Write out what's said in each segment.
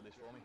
this for me.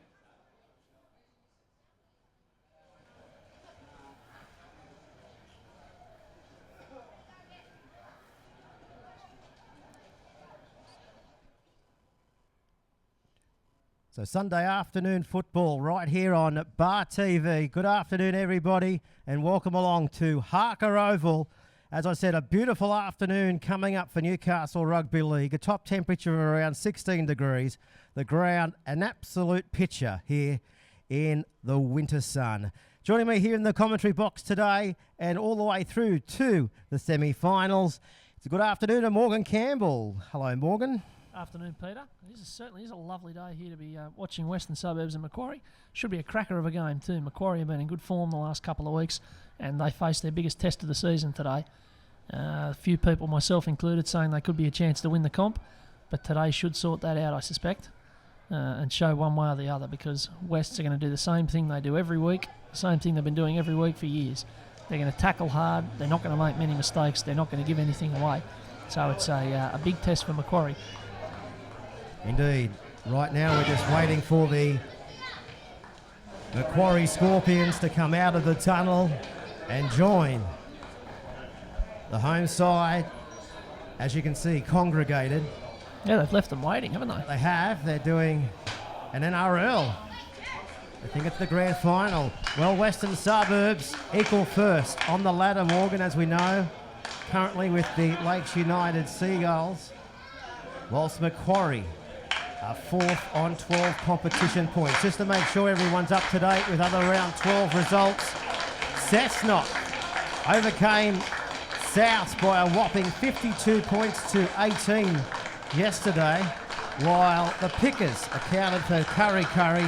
So Sunday afternoon football right here on Bar TV. Good afternoon, everybody, and welcome along to Harker Oval. As I said, a beautiful afternoon coming up for Newcastle Rugby League. A top temperature of around 16 degrees. The ground, an absolute picture here in the winter sun. Joining me here in the commentary box today and all the way through to the semi-finals, it's a good afternoon to Morgan Campbell. Hello, Morgan. Afternoon, Peter. Certainly is a lovely day here to be watching Western Suburbs and Macquarie. Should be a cracker of a game too. Macquarie have been in good form the last couple of weeks, and they face their biggest test of the season today. A few people, myself included, saying they could be a chance to win the comp, but today should sort that out, I suspect, and show one way or the other, because Wests are going to do the same thing they do every week, the same thing they've been doing every week for years. They're going to tackle hard. They're not going to make many mistakes. They're not going to give anything away. So it's a big test for Macquarie. Indeed. Right now we're just waiting for the Macquarie Scorpions to come out of the tunnel and join the home side. As you can see, congregated. Yeah, they've left them waiting, haven't they? They have. They're doing an NRL. I think it's the grand final. Well, Western Suburbs equal first on the ladder, Morgan, as we know, currently with the Lakes United Seagulls, whilst Macquarie are fourth on 12 competition points. Just to make sure everyone's up to date with other round 12 results, Cessnock overcame South by a whopping 52 points to 18 yesterday, while the Pickers accounted for Curry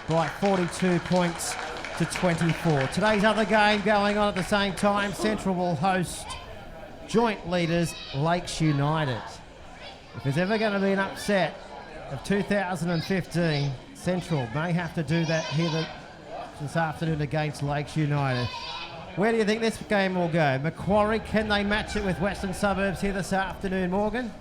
by 42 points to 24. Today's other game going on at the same time, Central will host joint leaders Lakes United. If there's ever going to be an upset of 2015, Central may have to do that here this afternoon against Lakes United. Where do you think this game will go? Macquarie, can they match it with Western Suburbs here this afternoon, Morgan?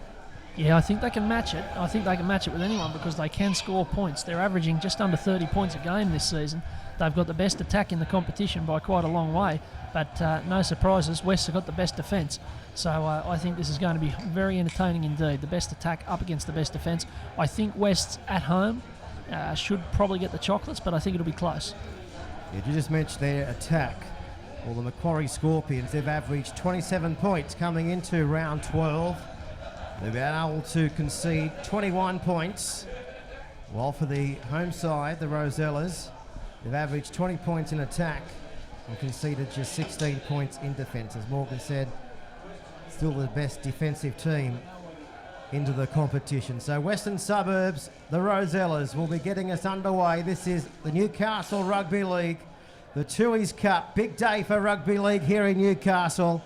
Yeah, I think they can match it. I think they can match it with anyone because they can score points. They're averaging just under 30 points a game this season. They've got the best attack in the competition by quite a long way, but no surprises, Wests have got the best defence. So I think this is going to be very entertaining indeed. The best attack up against the best defence. I think Wests at home should probably get the chocolates, but I think it'll be close. Yeah, you just mentioned their attack. Well, the Macquarie Scorpions, they've averaged 27 points coming into round 12. They've been able to concede 21 points, while for the home side, the Rosellas, they've averaged 20 points in attack and conceded just 16 points in defence. As Morgan said, still the best defensive team into the competition. So Western Suburbs, the Rosellas, will be getting us underway. This is the Newcastle Rugby League, the Tooheys Cup. Big day for rugby league here in Newcastle.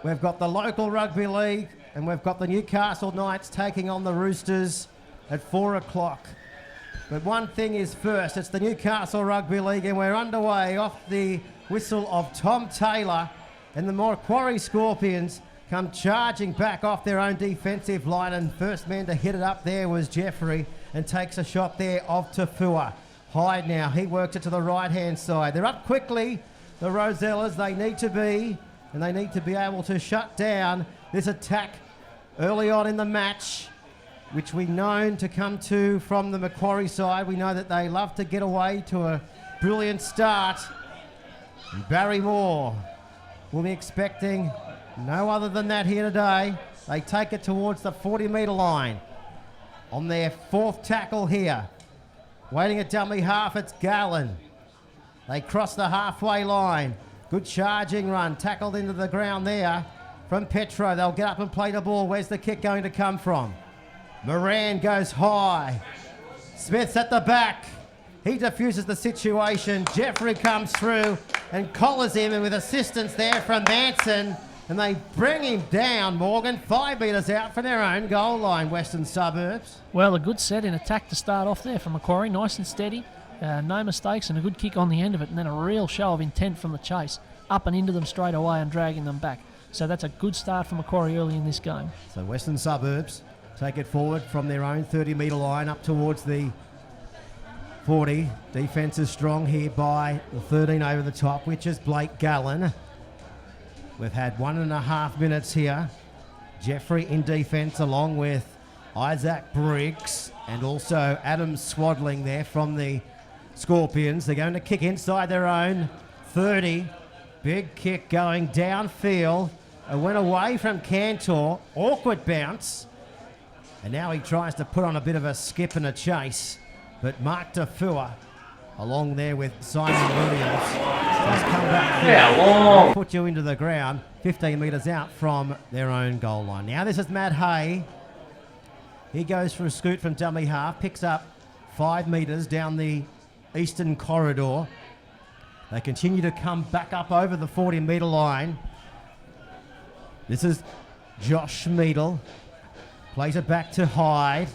We've got the local rugby league and we've got the Newcastle Knights taking on the Roosters at 4 o'clock. But one thing is first, it's the Newcastle Rugby League and we're underway off the whistle of Tom Taylor, and the Macquarie Scorpions come charging back off their own defensive line, and first man to hit it up there was Jeffrey and takes a shot there of Tafua. Hyde now, he worked it to the right-hand side. They're up quickly, the Rosellas. They need to be, and they need to be able to shut down this attack early on in the match, which we've known to come to from the Macquarie side. We know that they love to get away to a brilliant start. And Barry Moore will be expecting no other than that here today. They take it towards the 40-metre line on their fourth tackle here. Waiting at dummy half, it's Garland. They cross the halfway line. Good charging run, tackled into the ground there from Petro. They'll get up and play the ball. Where's the kick going to come from? Moran goes high. Smith's at the back. He diffuses the situation. Jeffrey comes through and collars him, and with assistance there from Manson, and they bring him down, Morgan, 5 metres out from their own goal line, Western Suburbs. Well, a good set in attack to start off there from Macquarie, nice and steady, no mistakes, and a good kick on the end of it, and then a real show of intent from the chase, up and into them straight away and dragging them back. So that's a good start for Macquarie early in this game. So Western Suburbs take it forward from their own 30-metre line up towards the 40. Defence is strong here by the 13 over the top, which is Blake Gallen. We've had 1.5 minutes here. Jeffrey in defence along with Isaac Briggs and also Adam Swaddling there from the Scorpions. They're going to kick inside their own 30. Big kick going downfield. It went away from Cantor. Awkward bounce. And now he tries to put on a bit of a skip and a chase. But Mark Tafua, along there with Simon Williams, has come back. Put you into the ground, 15 metres out from their own goal line. Now this is Matt Hay. He goes for a scoot from dummy half, picks up 5 metres down the eastern corridor. They continue to come back up over the 40-metre line. This is Josh Meadle. Plays it back to Hyde.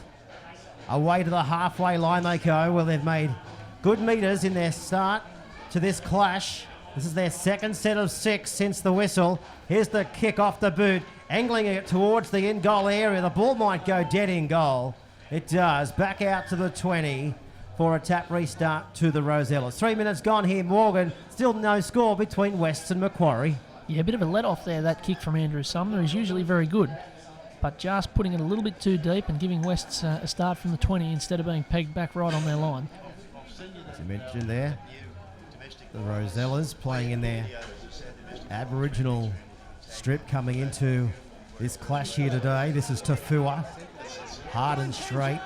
Away to the halfway line they go. Well, they've made good metres in their start to this clash. This is their second set of 6 since the whistle. Here's the kick off the boot, angling it towards the in-goal area. The ball might go dead in goal. It does. Back out to the 20 for a tap restart to the Rosellas. 3 minutes gone here, Morgan. Still no score between Wests and Macquarie. Yeah, a bit of a let-off there, that kick from Andrew Sumner. He's usually very good, but just putting it a little bit too deep and giving Wests a start from the 20 instead of being pegged back right on their line. As you mentioned there, the Rosellas playing in their Aboriginal strip coming into this clash here today. This is Tafua, hard and straight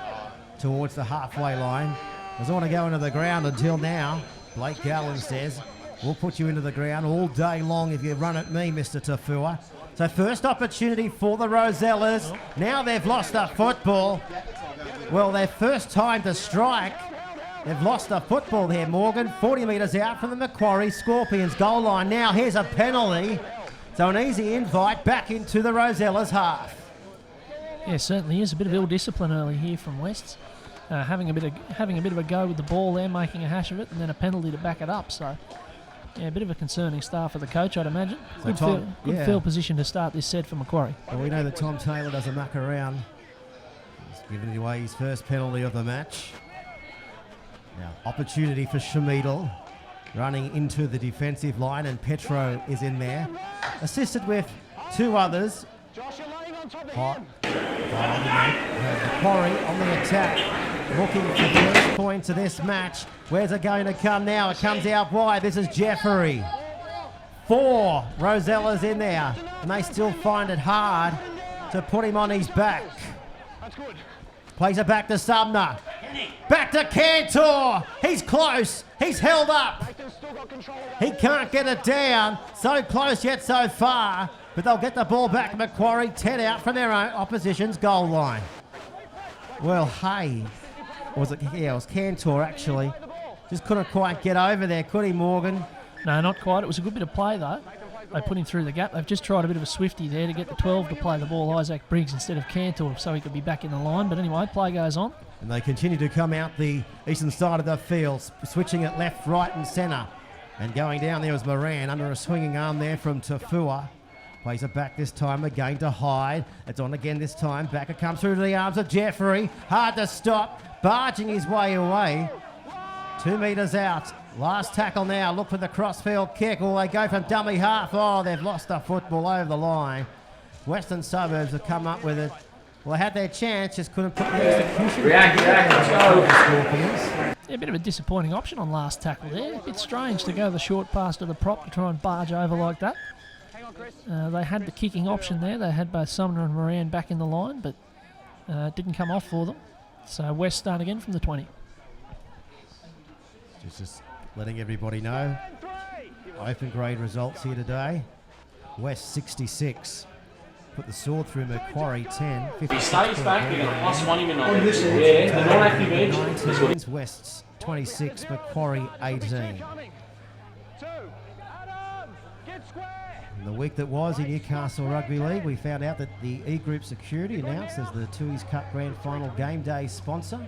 towards the halfway line. Doesn't want to go into the ground until now. Blake Gallen says, we'll put you into the ground all day long if you run at me, Mr. Tafua. So first opportunity for the Rosellas. Now they've lost the football. Well, their first time to strike. They've lost the football here, Morgan. 40 metres out from the Macquarie Scorpions goal line. Now here's a penalty. So an easy invite back into the Rosellas half. Yeah, certainly is. A bit of ill discipline early here from Wests. Having a bit of a go with the ball there, making a hash of it, and then a penalty to back it up. So, yeah, a bit of a concerning start for the coach, I'd imagine. So good field position to start this set for Macquarie. Well, we know that Tom Taylor doesn't muck around. He's given away his first penalty of the match. Now, opportunity for Shamidal running into the defensive line, and Petro is in there, assisted with 2 others. Hot. Macquarie on the attack. Looking for first points of this match. Where's it going to come now? It comes out wide. This is Jeffrey. 4 Rosellas in there, and they still find it hard to put him on his back. Plays it back to Sumner. Back to Cantor. He's close. He's held up. He can't get it down. So close yet so far. But they'll get the ball back. Macquarie 10 out from their own opposition's goal line. Well, hey. It was Cantor actually. Just couldn't quite get over there, could he, Morgan? No, not quite. It was a good bit of play though. They put him through the gap. They've just tried a bit of a swifty there to get the 12 to play the ball, Isaac Briggs, instead of Cantor, so he could be back in the line. But anyway, play goes on. And they continue to come out the eastern side of the field, switching it left, right and centre. And going down there was Moran under a swinging arm there from Tafua. Plays it back this time again to Hyde. It's on again this time. Back it comes through to the arms of Jeffrey. Hard to stop. Barging his way away. 2 metres out. Last tackle now. Look for the crossfield kick. Oh, they go from dummy half. Oh, they've lost the football over the line. Western Suburbs have come up with it. Well, they had their chance, just couldn't put the execution. React, let's go. Yeah, a bit of a disappointing option on last tackle there. A bit strange to go the short pass to the prop to try and barge over like that. They had the kicking option there. They had both Sumner and Moran back in the line, but it didn't come off for them. So West start again from the 20. Just letting everybody know. Open grade results here today. West 66. Put the sword through Macquarie 10. If he stays back, you're going to +1 him in on this. Yeah, the non-active edge. West's 26, Macquarie 18. In the week that was in Newcastle Rugby League, we found out that the E-Group Security announced as the Tooheys Cup Grand Final game day sponsor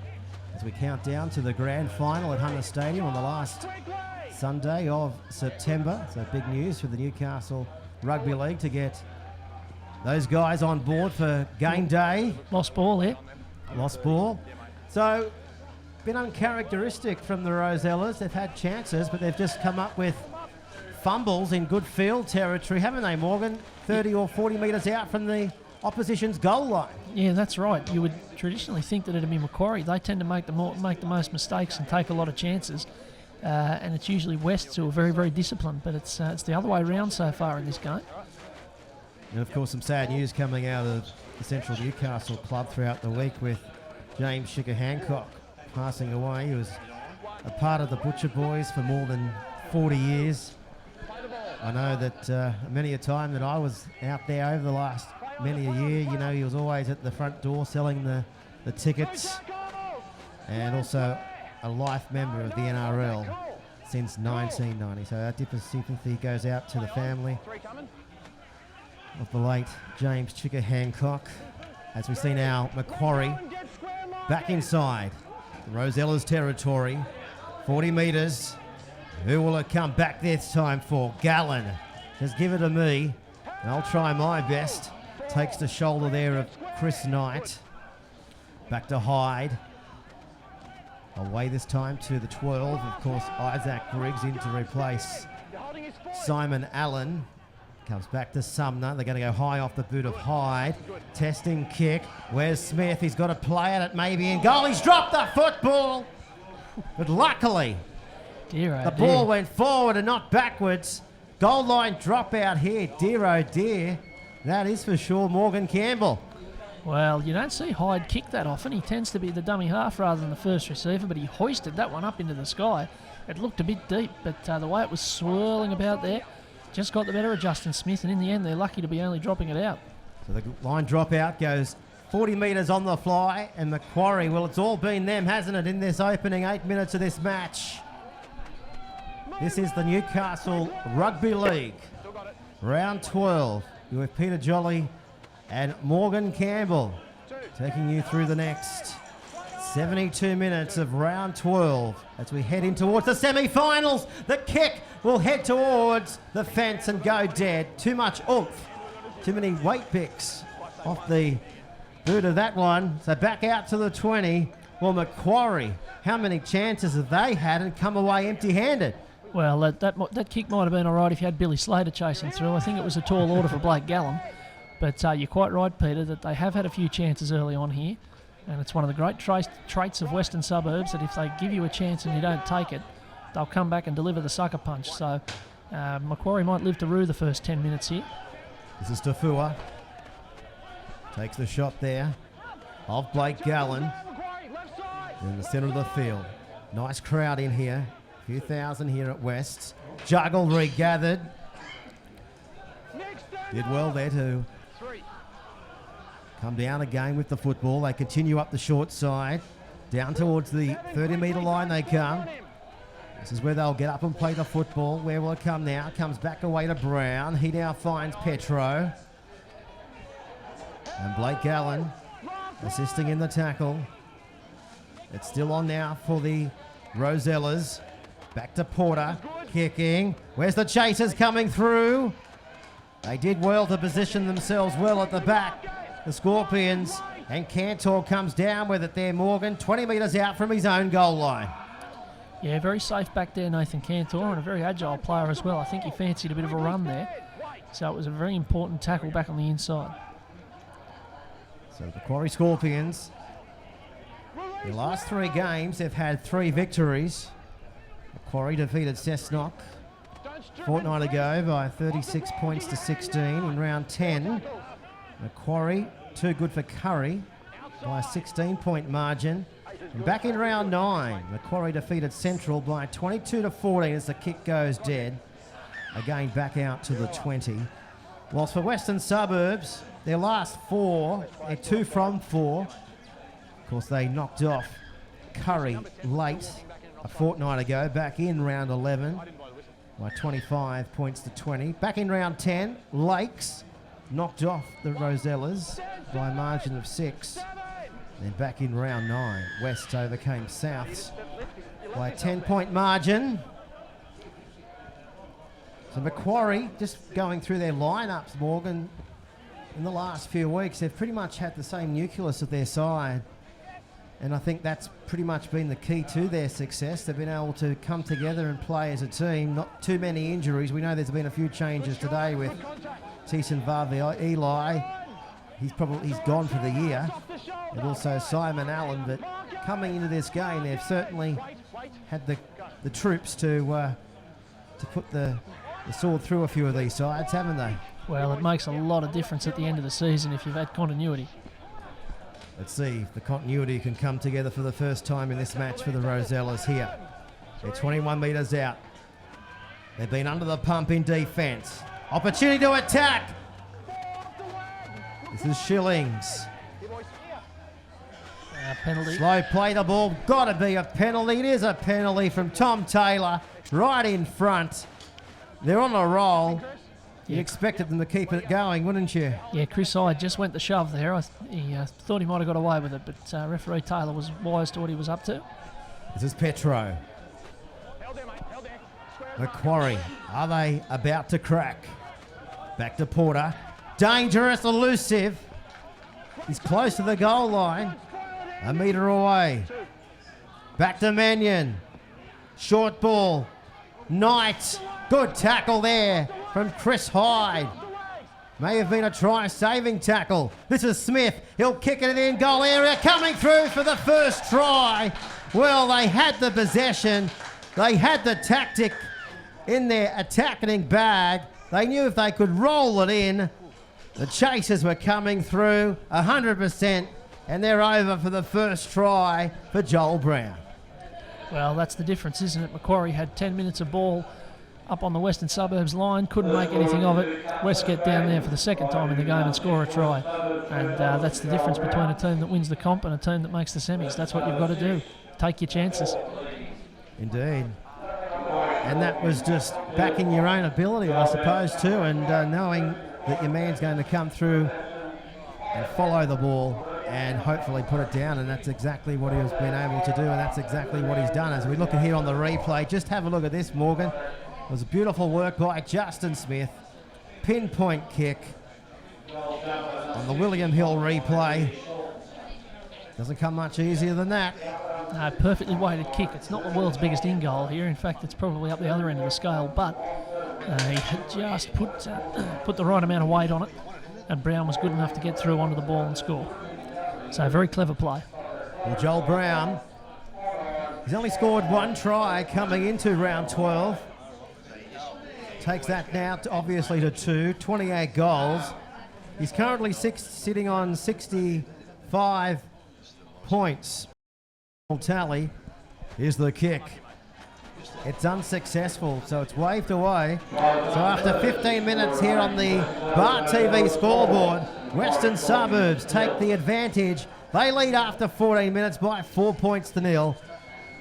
as we count down to the Grand Final at Hunter Stadium on the last Sunday of September. So big news for the Newcastle Rugby League to get those guys on board for game day. Lost ball here. Lost ball. So been uncharacteristic from the Rosellas. They've had chances, but they've just come up with fumbles in good field territory, haven't they, Morgan? 30 or 40 metres out from the opposition's goal line. Yeah, that's right. You would traditionally think that it'd be Macquarie. They tend to make the most mistakes and take a lot of chances. And it's usually Wests who are very, very disciplined, but it's the other way around so far in this game. And of course, some sad news coming out of the Central Newcastle club throughout the week with James Sugar Hancock passing away. He was a part of the Butcher Boys for more than 40 years. I know that many a time that I was out there over the last many a year, you know, he was always at the front door selling the tickets, and also a life member of the NRL since 1990. So our deepest sympathy goes out to the family of the late James Chicker Hancock. As we see now, Macquarie back inside Rosella's territory, 40 metres. Who will it come back this time for? Gallen. Just give it to me, and I'll try my best. Takes the shoulder there of Chris Knight. Back to Hyde. Away this time to the 12. Of course, Isaac Griggs in to replace Simon Allen. Comes back to Sumner. They're going to go high off the boot of Hyde. Testing kick. Where's Smith? He's got to play at it maybe in goal. He's dropped the football. But luckily, the ball went forward and not backwards. Goal line dropout here. Dear oh dear. That is for sure Morgan Campbell. Well, you don't see Hyde kick that often. He tends to be the dummy half rather than the first receiver, but he hoisted that one up into the sky. It looked a bit deep, but the way it was swirling about there just got the better of Justin Smith, and in the end they're lucky to be only dropping it out. So the line dropout goes 40 metres on the fly, and Macquarie, well, it's all been them, hasn't it, in this opening 8 minutes of this match. This is the Newcastle Rugby League, round 12. You're with Peter Jolly and Morgan Campbell taking you through the next 72 minutes of round 12 as we head in towards the semi-finals. The kick will head towards the fence and go dead. Too much oomph, too many weight picks off the boot of that one. So back out to the 20. Well, Macquarie, how many chances have they had and come away empty-handed? Well, that kick might have been all right if you had Billy Slater chasing through. I think it was a tall order for Blake Gallen. But you're quite right, Peter, that they have had a few chances early on here. And it's one of the great traits of Western Suburbs that if they give you a chance and you don't take it, they'll come back and deliver the sucker punch. So Macquarie might live to rue the first 10 minutes here. This is Tafua. Takes the shot there of Blake Gallen in the centre of the field. Nice crowd in here. A few thousand here at West. Juggled, regathered. Did well there to come down again with the football. They continue up the short side. Down towards the 30-metre line they come. This is where they'll get up and play the football. Where will it come now? Comes back away to Brown. He now finds Petro. And Blake Gallen assisting in the tackle. It's still on now for the Rosellas. Back to Porter, kicking. Where's the chasers coming through? They did well to position themselves well at the back, the Scorpions. And Cantor comes down with it there, Morgan, 20 metres out from his own goal line. Yeah, very safe back there, Nathan Cantor, and a very agile player as well. I think he fancied a bit of a run there. So it was a very important tackle back on the inside. So the Macquarie Scorpions, the last 3 games, they've had 3 victories. Macquarie defeated Cessnock a fortnight ago by 36 points to 16 in round 10. Macquarie, too good for Curry by a 16-point margin. And back in round 9, Macquarie defeated Central by 22 to 14 as the kick goes dead. Again, back out to the 20. Whilst for Western Suburbs, their last 4, they're 2 from 4. Of course, they knocked off Curry late a fortnight ago, back in round 11 by 25 points to 20. Back in round 10, Lakes knocked off the Rosellas by a margin of 6. Then back in round 9, West overcame Souths by a 10-point margin. So Macquarie, just going through their lineups, Morgan, in the last few weeks, they've pretty much had the same nucleus of their side And I think that's pretty much been the key to their success. They've been able to come together and play as a team. Not too many injuries. We know there's been a few changes today with Teeson Vavi Eli. He's gone for the year. And also Simon Allen. But coming into this game, they've certainly had the troops to put the sword through a few of these sides, haven't they? Well, it makes a lot of difference at the end of the season if you've had continuity. Let's see if the continuity can come together for the first time in this match for the Rosellas here. They're 21 metres out. They've been under the pump in defence. Opportunity to attack. This is Shillings. Penalty. Slow play, the ball. Got to be a penalty. It is a penalty from Tom Taylor right in front. They're on a roll. You expected them to keep it going, wouldn't you? Yeah, Chris Hyde just went the shove there. He thought he might have got away with it, but referee Taylor was wise to what he was up to. This is Petro. Macquarie, are they about to crack? Back to Porter. Dangerous, elusive. He's close to the goal line. A metre away. Back to Mannion. Short ball. Knight. Good tackle there from Chris Hyde. May have been a try-saving tackle. This is Smith. He'll kick it in the in-goal area. Coming through for the first try. Well, they had the possession. They had the tactic in their attacking bag. They knew if they could roll it in, the chasers were coming through 100%, and they're over for the first try for Joel Brown. Well, that's the difference, isn't it? Macquarie had 10 minutes of ball up on the Western Suburbs line, couldn't make anything of it. West get down there for the second time in the game and score a try. And that's the difference between a team that wins the comp and a team that makes the semis. That's what you've got to do. Take your chances. Indeed. And that was just backing your own ability, I suppose, too, and knowing that your man's going to come through and follow the ball and hopefully put it down, and that's exactly what he has been able to do, and that's exactly what he's done. As we look at here on the replay, just have a look at this, Morgan. It was a beautiful work by Justin Smith. Pinpoint kick on the William Hill replay. Doesn't come much easier than that. No, perfectly weighted kick. It's not the world's biggest in-goal here. In fact, it's probably up the other end of the scale, but he had just put the right amount of weight on it, and Brown was good enough to get through onto the ball and score. So, very clever play. Well, Joel Brown, he's only scored one try coming into round 12. Takes that now, obviously, to 28 goals. He's currently sitting on 65 points. Tally. Here's the kick. It's unsuccessful, so it's waved away. So after 15 minutes here on the Bar TV scoreboard, Western Suburbs take the advantage. They lead after 14 minutes by 4 points to nil.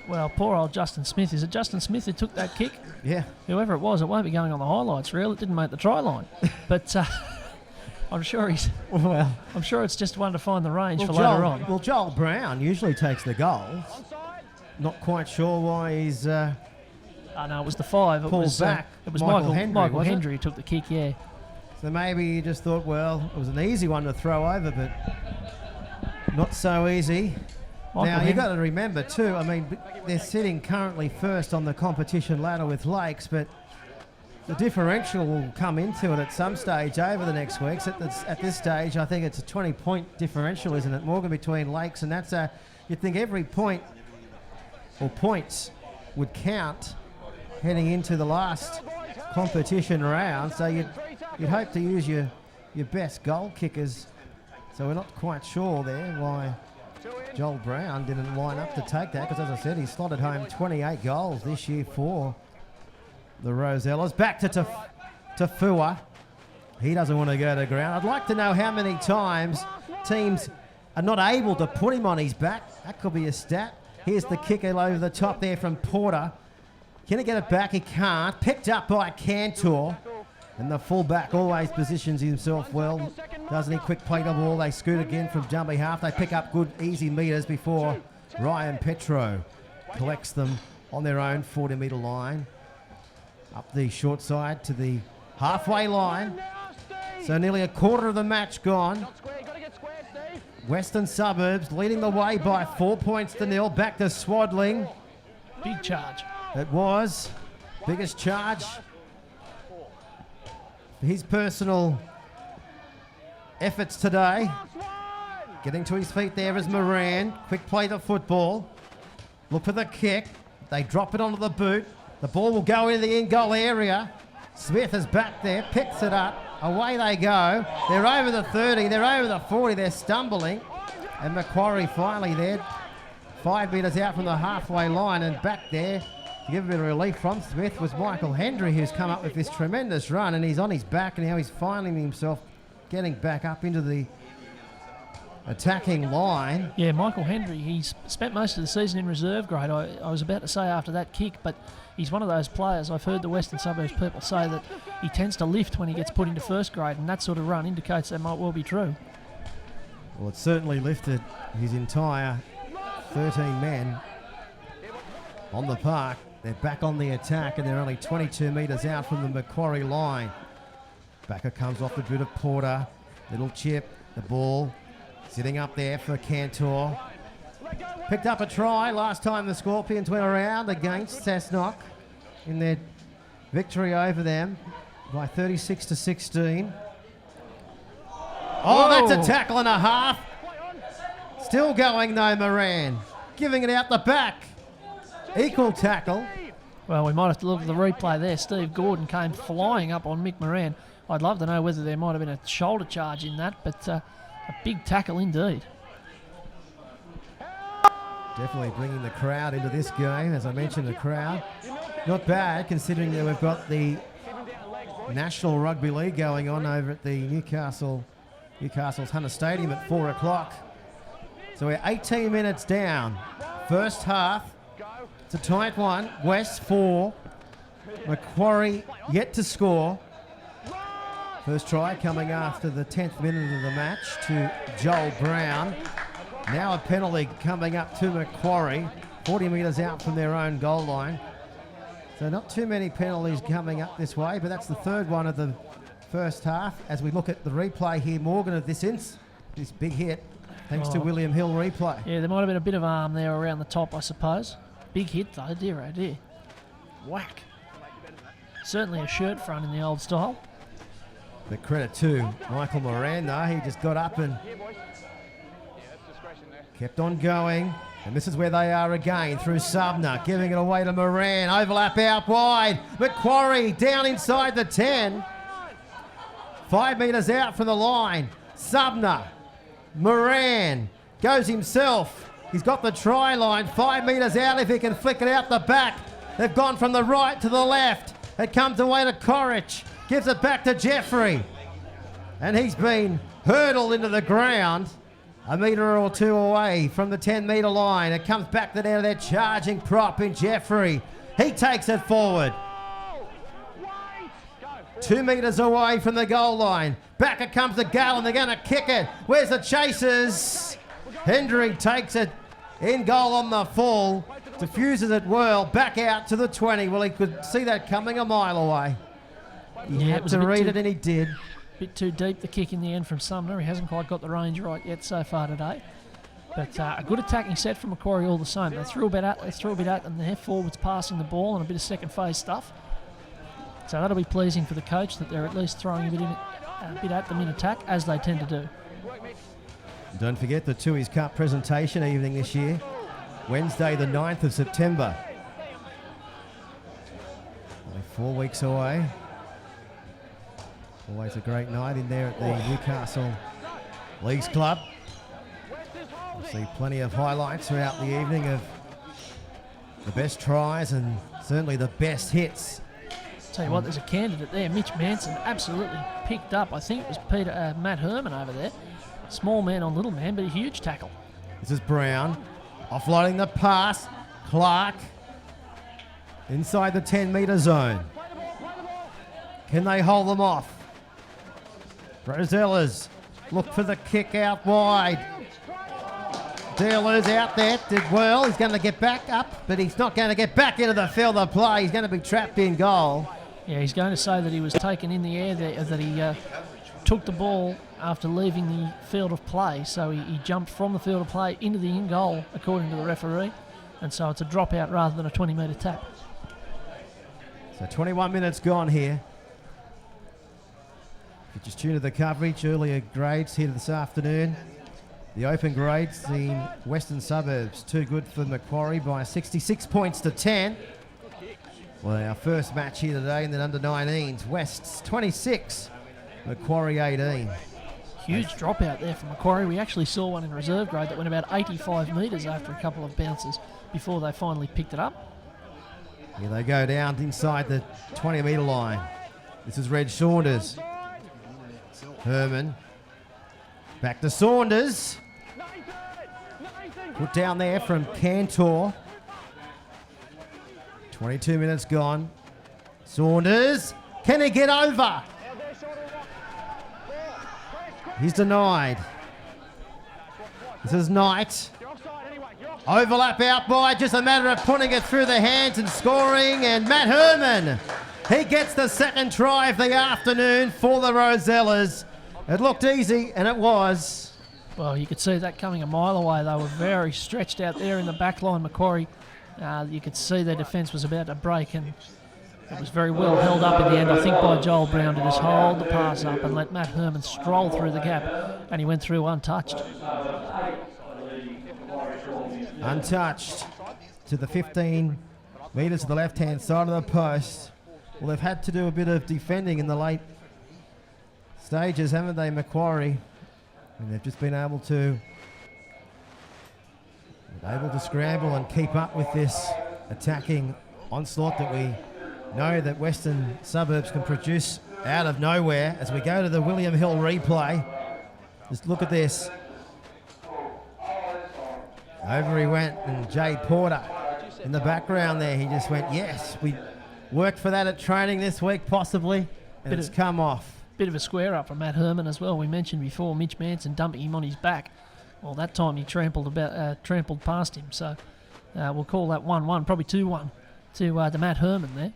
Well, poor old Justin Smith. Is it Justin Smith who took that kick? Yeah. Whoever it was, it won't be going on the highlights reel. It didn't make the try line. But I'm sure I'm sure it's just one to find the range for later on. Well, Joel Brown usually takes the goals. Not quite sure why he's no, it was the 5. Pulled back. It was Michael Michael Hendry, Hendry who took the kick, yeah. So maybe you just thought, well, it was an easy one to throw over, but not so easy. Now, you've got to remember, too, I mean, they're sitting currently first on the competition ladder with Lakes, but the differential will come into it at some stage over the next weeks. At this stage, I think it's a 20-point differential, isn't it, Morgan, between Lakes, and that's you'd think every point or points would count heading into the last competition round, so you'd hope to use your best goal kickers. So we're not quite sure there why Joel Brown didn't line up to take that, because as I said, he slotted home 28 goals this year for the Rosellas. Back to Tafua. He doesn't want to go to ground. I'd like to know how many times teams are not able to put him on his back. That could be a stat. Here's the kick over the top there from Porter. Can he get it back? He can't. Picked up by Cantor. And the fullback always positions himself well. Doesn't he? Quick play the ball. They scoot again from dummy half. They pick up good, easy metres before Ryan Petro collects them on their own 40-metre line. Up the short side to the halfway line. So nearly a quarter of the match gone. Western Suburbs leading the way by 4 points to nil. Back to Swadling. Big charge. It was. Biggest charge. His personal efforts today. Getting to his feet there is Moran. Quick play to football. Look for the kick. They drop it onto the boot. The ball will go into the in-goal area. Smith is back there, picks it up. Away they go. They're over the 30. They're over the 40. They're stumbling. And Macquarie finally there. 5 metres out from the halfway line, and back there to give a bit of relief from Smith was Michael Hendry, who's come up with this tremendous run, and he's on his back, and now he's finding himself getting back up into the attacking line. Yeah, Michael Hendry, he's spent most of the season in reserve grade. I was about to say after that kick, but he's one of those players, I've heard the Western Suburbs people say that he tends to lift when he gets put into first grade, and that sort of run indicates that might well be true. Well, it certainly lifted his entire 13 men on the park. They're back on the attack, and they're only 22 metres out from the Macquarie line. Backer comes off the boot of Porter. Little chip, the ball sitting up there for Cantor. Picked up a try last time the Scorpions went around against Cessnock in their victory over them by 36-16. Oh, that's a tackle and a half. Still going though, Moran. Giving it out the back. Equal tackle. Well, we might have to look at the replay there. Steve Gordon came flying up on Mick Moran. I'd love to know whether there might have been a shoulder charge in that, but a big tackle indeed. Definitely bringing the crowd into this game. As I mentioned, the crowd not bad considering that we've got the National Rugby League going on over at the Newcastle's Hunter Stadium at 4 o'clock. So we're 18 minutes down. First half. It's a tight one. West 4. Macquarie yet to score. First try coming after the 10th minute of the match to Joel Brown. Now a penalty coming up to Macquarie. 40 metres out from their own goal line. So not too many penalties coming up this way, but that's the third one of the first half. As we look at the replay here, Morgan, of this big hit, thanks to William Hill replay. Yeah, there might have been a bit of arm there around the top, I suppose. Big hit though, dear oh dear. Whack. Certainly a shirt front in the old style. But credit to Michael Moran though, he just got up and kept on going. And this is where they are again through Subner, giving it away to Moran. Overlap out wide. Macquarie down inside the 10. 5 metres out from the line. Subner. Moran goes himself. He's got the try line. 5 metres out if he can flick it out the back. They've gone from the right to the left. It comes away to Corrich. Gives it back to Jeffrey. And he's been hurdled into the ground. A metre or two away from the 10-metre line. It comes back to there, their charging prop in Jeffrey. He takes it forward. 2 metres away from the goal line. Back it comes to Gallon. They're going to kick it. Where's the chasers? Hendry takes it in goal on the full. Diffuses it well. Back out to the 20. Well, he could see that coming a mile away. He had to read it, and he did. Bit too deep, the kick in the end from Sumner. He hasn't quite got the range right yet so far today. But a good attacking set from Macquarie all the same. They threw a bit at and the half forwards passing the ball and a bit of second phase stuff. So that'll be pleasing for the coach that they're at least throwing a bit at them in attack, as they tend to do. Don't forget the Tui's Cup presentation evening this year. Wednesday the 9th of September. Only 4 weeks away. Always a great night in there at the Newcastle Leagues Club. We'll see plenty of highlights throughout the evening of the best tries and certainly the best hits. Tell you what, there's a candidate there. Mitch Manson absolutely picked up. I think it was Matt Herman over there. Small man on little man, but a huge tackle. This is Brown offloading the pass. Clark inside the 10-metre zone. Can they hold them off? Rosellas look for the kick out wide. Dealer's out there, did well. He's going to get back up, but he's not going to get back into the field of play. He's going to be trapped in goal. Yeah, he's going to say that he was taken in the air there, that he took the ball after leaving the field of play. So he jumped from the field of play into the in goal, according to the referee. And so it's a dropout rather than a 20-metre tap. So 21 minutes gone here. If you just tune to the coverage, earlier grades here this afternoon. The open grades, the Western Suburbs, too good for Macquarie by 66 points to 10. Well, our first match here today in the under-19s. West's 26, Macquarie 18. Huge dropout there for Macquarie. We actually saw one in reserve grade that went about 85 metres after a couple of bounces before they finally picked it up. Here they go down inside the 20-metre line. This is Reg Saunders. Herman. Back to Saunders. Put down there from Cantor. 22 minutes gone. Saunders. Can he get over? He's denied. This is Knight. Overlap out by, just a matter of putting it through the hands and scoring. And Matt Herman, he gets the second try of the afternoon for the Rosellas. It looked easy, and it was. Well, you could see that coming a mile away. They were very stretched out there in the back line, Macquarie. You could see their defence was about to break, and it was very well held up in the end, I think, by Joel Brown to just hold the pass up and let Matt Herman stroll through the gap, and he went through untouched. Untouched to the 15 metres to the left-hand side of the post. Well, they've had to do a bit of defending in the late stages, haven't they, Macquarie? And they've just been able to scramble and keep up with this attacking onslaught that we know that Western Suburbs can produce out of nowhere. As we go to the William Hill replay, just look at this. Over he went, and Jade Porter in the background there, he just went, yes, we worked for that at training this week possibly, and it's come off. Bit of a square up from Matt Herman as well. We mentioned before Mitch Manson dumping him on his back. Well, that time he trampled past him, so we'll call that 1-1, probably 2-1 to Matt Herman there.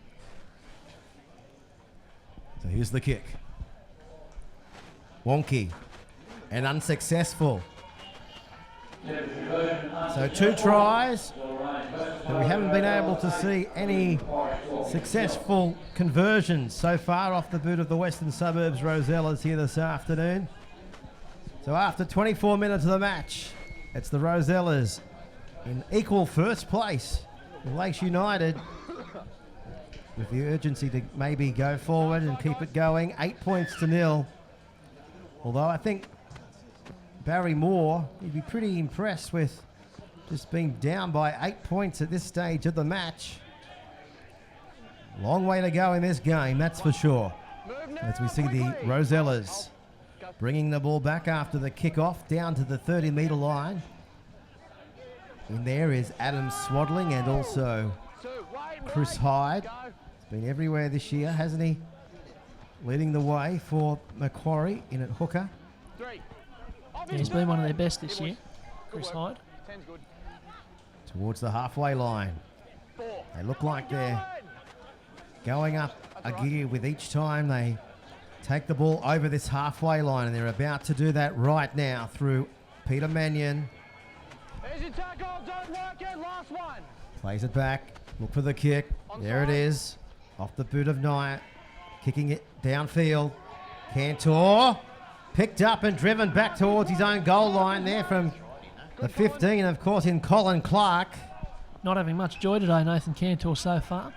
So here's the kick. Wonky, and unsuccessful. So 2 tries, and we haven't been able to see any successful conversions so far off the boot of the Western Suburbs Rosellas here this afternoon. So after 24 minutes of the match, it's the Rosellas in equal first place with Lakes United, with the urgency to maybe go forward and keep it going. 8 points to 0. Although I think Barry Moore, he'd be pretty impressed with just being down by 8 points at this stage of the match. Long way to go in this game, that's for sure. As we see the Rosellas bringing the ball back after the kickoff down to the 30-metre line. In there is Adam Swaddling and also Chris Hyde. He's been everywhere this year, hasn't he? Leading the way for Macquarie in at hooker. Yeah, he's been one of their best this year, Chris Hyde. Towards the halfway line. They look like they're going up a gear with each time they take the ball over this halfway line, and they're about to do that right now through Peter Mannion. Plays it back, look for the kick. There it is, off the boot of Knight, kicking it downfield. Cantor picked up and driven back towards his own goal line there from the 15, of course, in Colin Clark. Not having much joy today, Nathan Cantor, so far.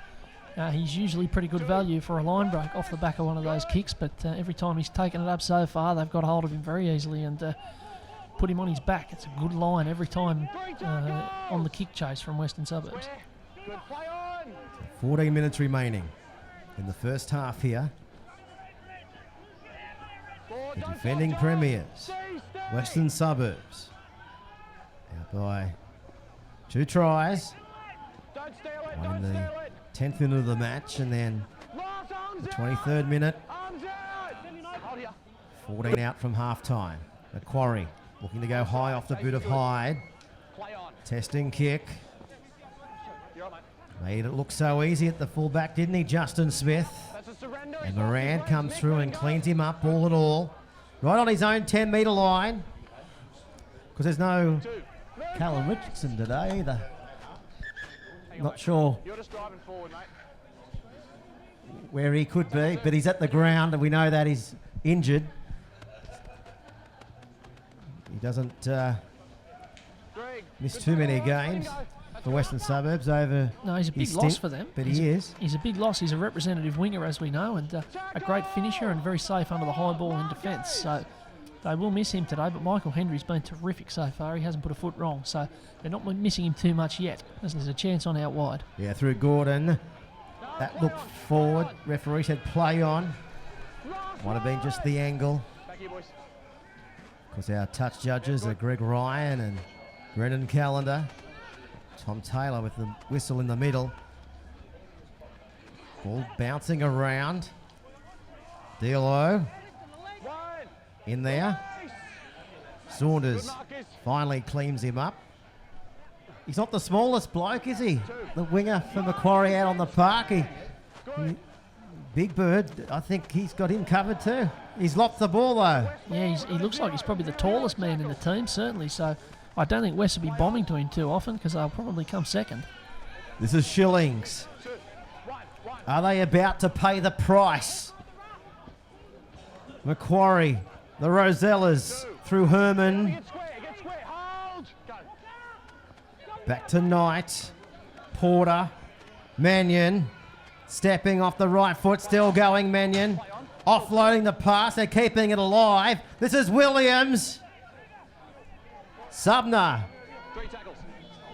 He's usually pretty good value for a line break off the back of one of those kicks, but every time he's taken it up so far, they've got hold of him very easily and put him on his back. It's a good line every time on the kick chase from Western Suburbs. 14 minutes remaining in the first half here. The defending premiers, Western Suburbs, out by 2 tries. One in the 10th minute of the match, and then the 23rd minute. 14 out from half-time. Macquarie looking to go high off the boot of Hyde. Testing kick. Made it look so easy at the fullback, didn't he, Justin Smith? And Moran comes through and cleans him up all in all. Right on his own 10-metre line. Because there's no Callum Richardson today either. Not sure where he could be, but he's at the ground and we know that he's injured. He doesn't miss too many games for Western Suburbs over. No, he's a big loss for them. But he is. He's a big loss. He's a representative winger, as we know, and a great finisher and very safe under the high ball in defence. So they will miss him today, but Michael Hendry's been terrific so far. He hasn't put a foot wrong, so they're not missing him too much yet. There's a chance on out wide. Yeah, through Gordon. That look forward. Referee said play on. Might have been just the angle. Because our touch judges are Greg Ryan and Brendan Callender. Tom Taylor with the whistle in the middle. Ball bouncing around. D'Lo in there. Saunders finally cleans him up. He's not the smallest bloke, is he? The winger for Macquarie out on the park. Big Bird, I think he's got him covered too. He's lopped the ball though. Yeah, he looks like he's probably the tallest man in the team, certainly. So I don't think West will be bombing to him too often because they'll probably come second. This is Shillings. Are they about to pay the price? Macquarie, the Rosellas through Herman. Back to Knight. Porter. Mannion. Stepping off the right foot, still going Mannion. Offloading the pass, they're keeping it alive. This is Williams. Subner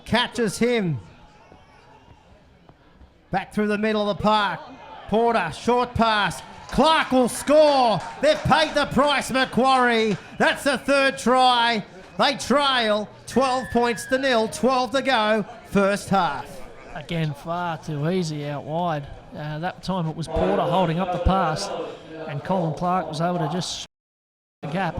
catches him. Back through the middle of the park. Porter, short pass. Clark will score. They've paid the price, Macquarie. That's the third try. They trail 12 points to nil, 12 to go, first half. Again, far too easy out wide. That time it was Porter holding up the pass, and Colin Clark was able to just the gap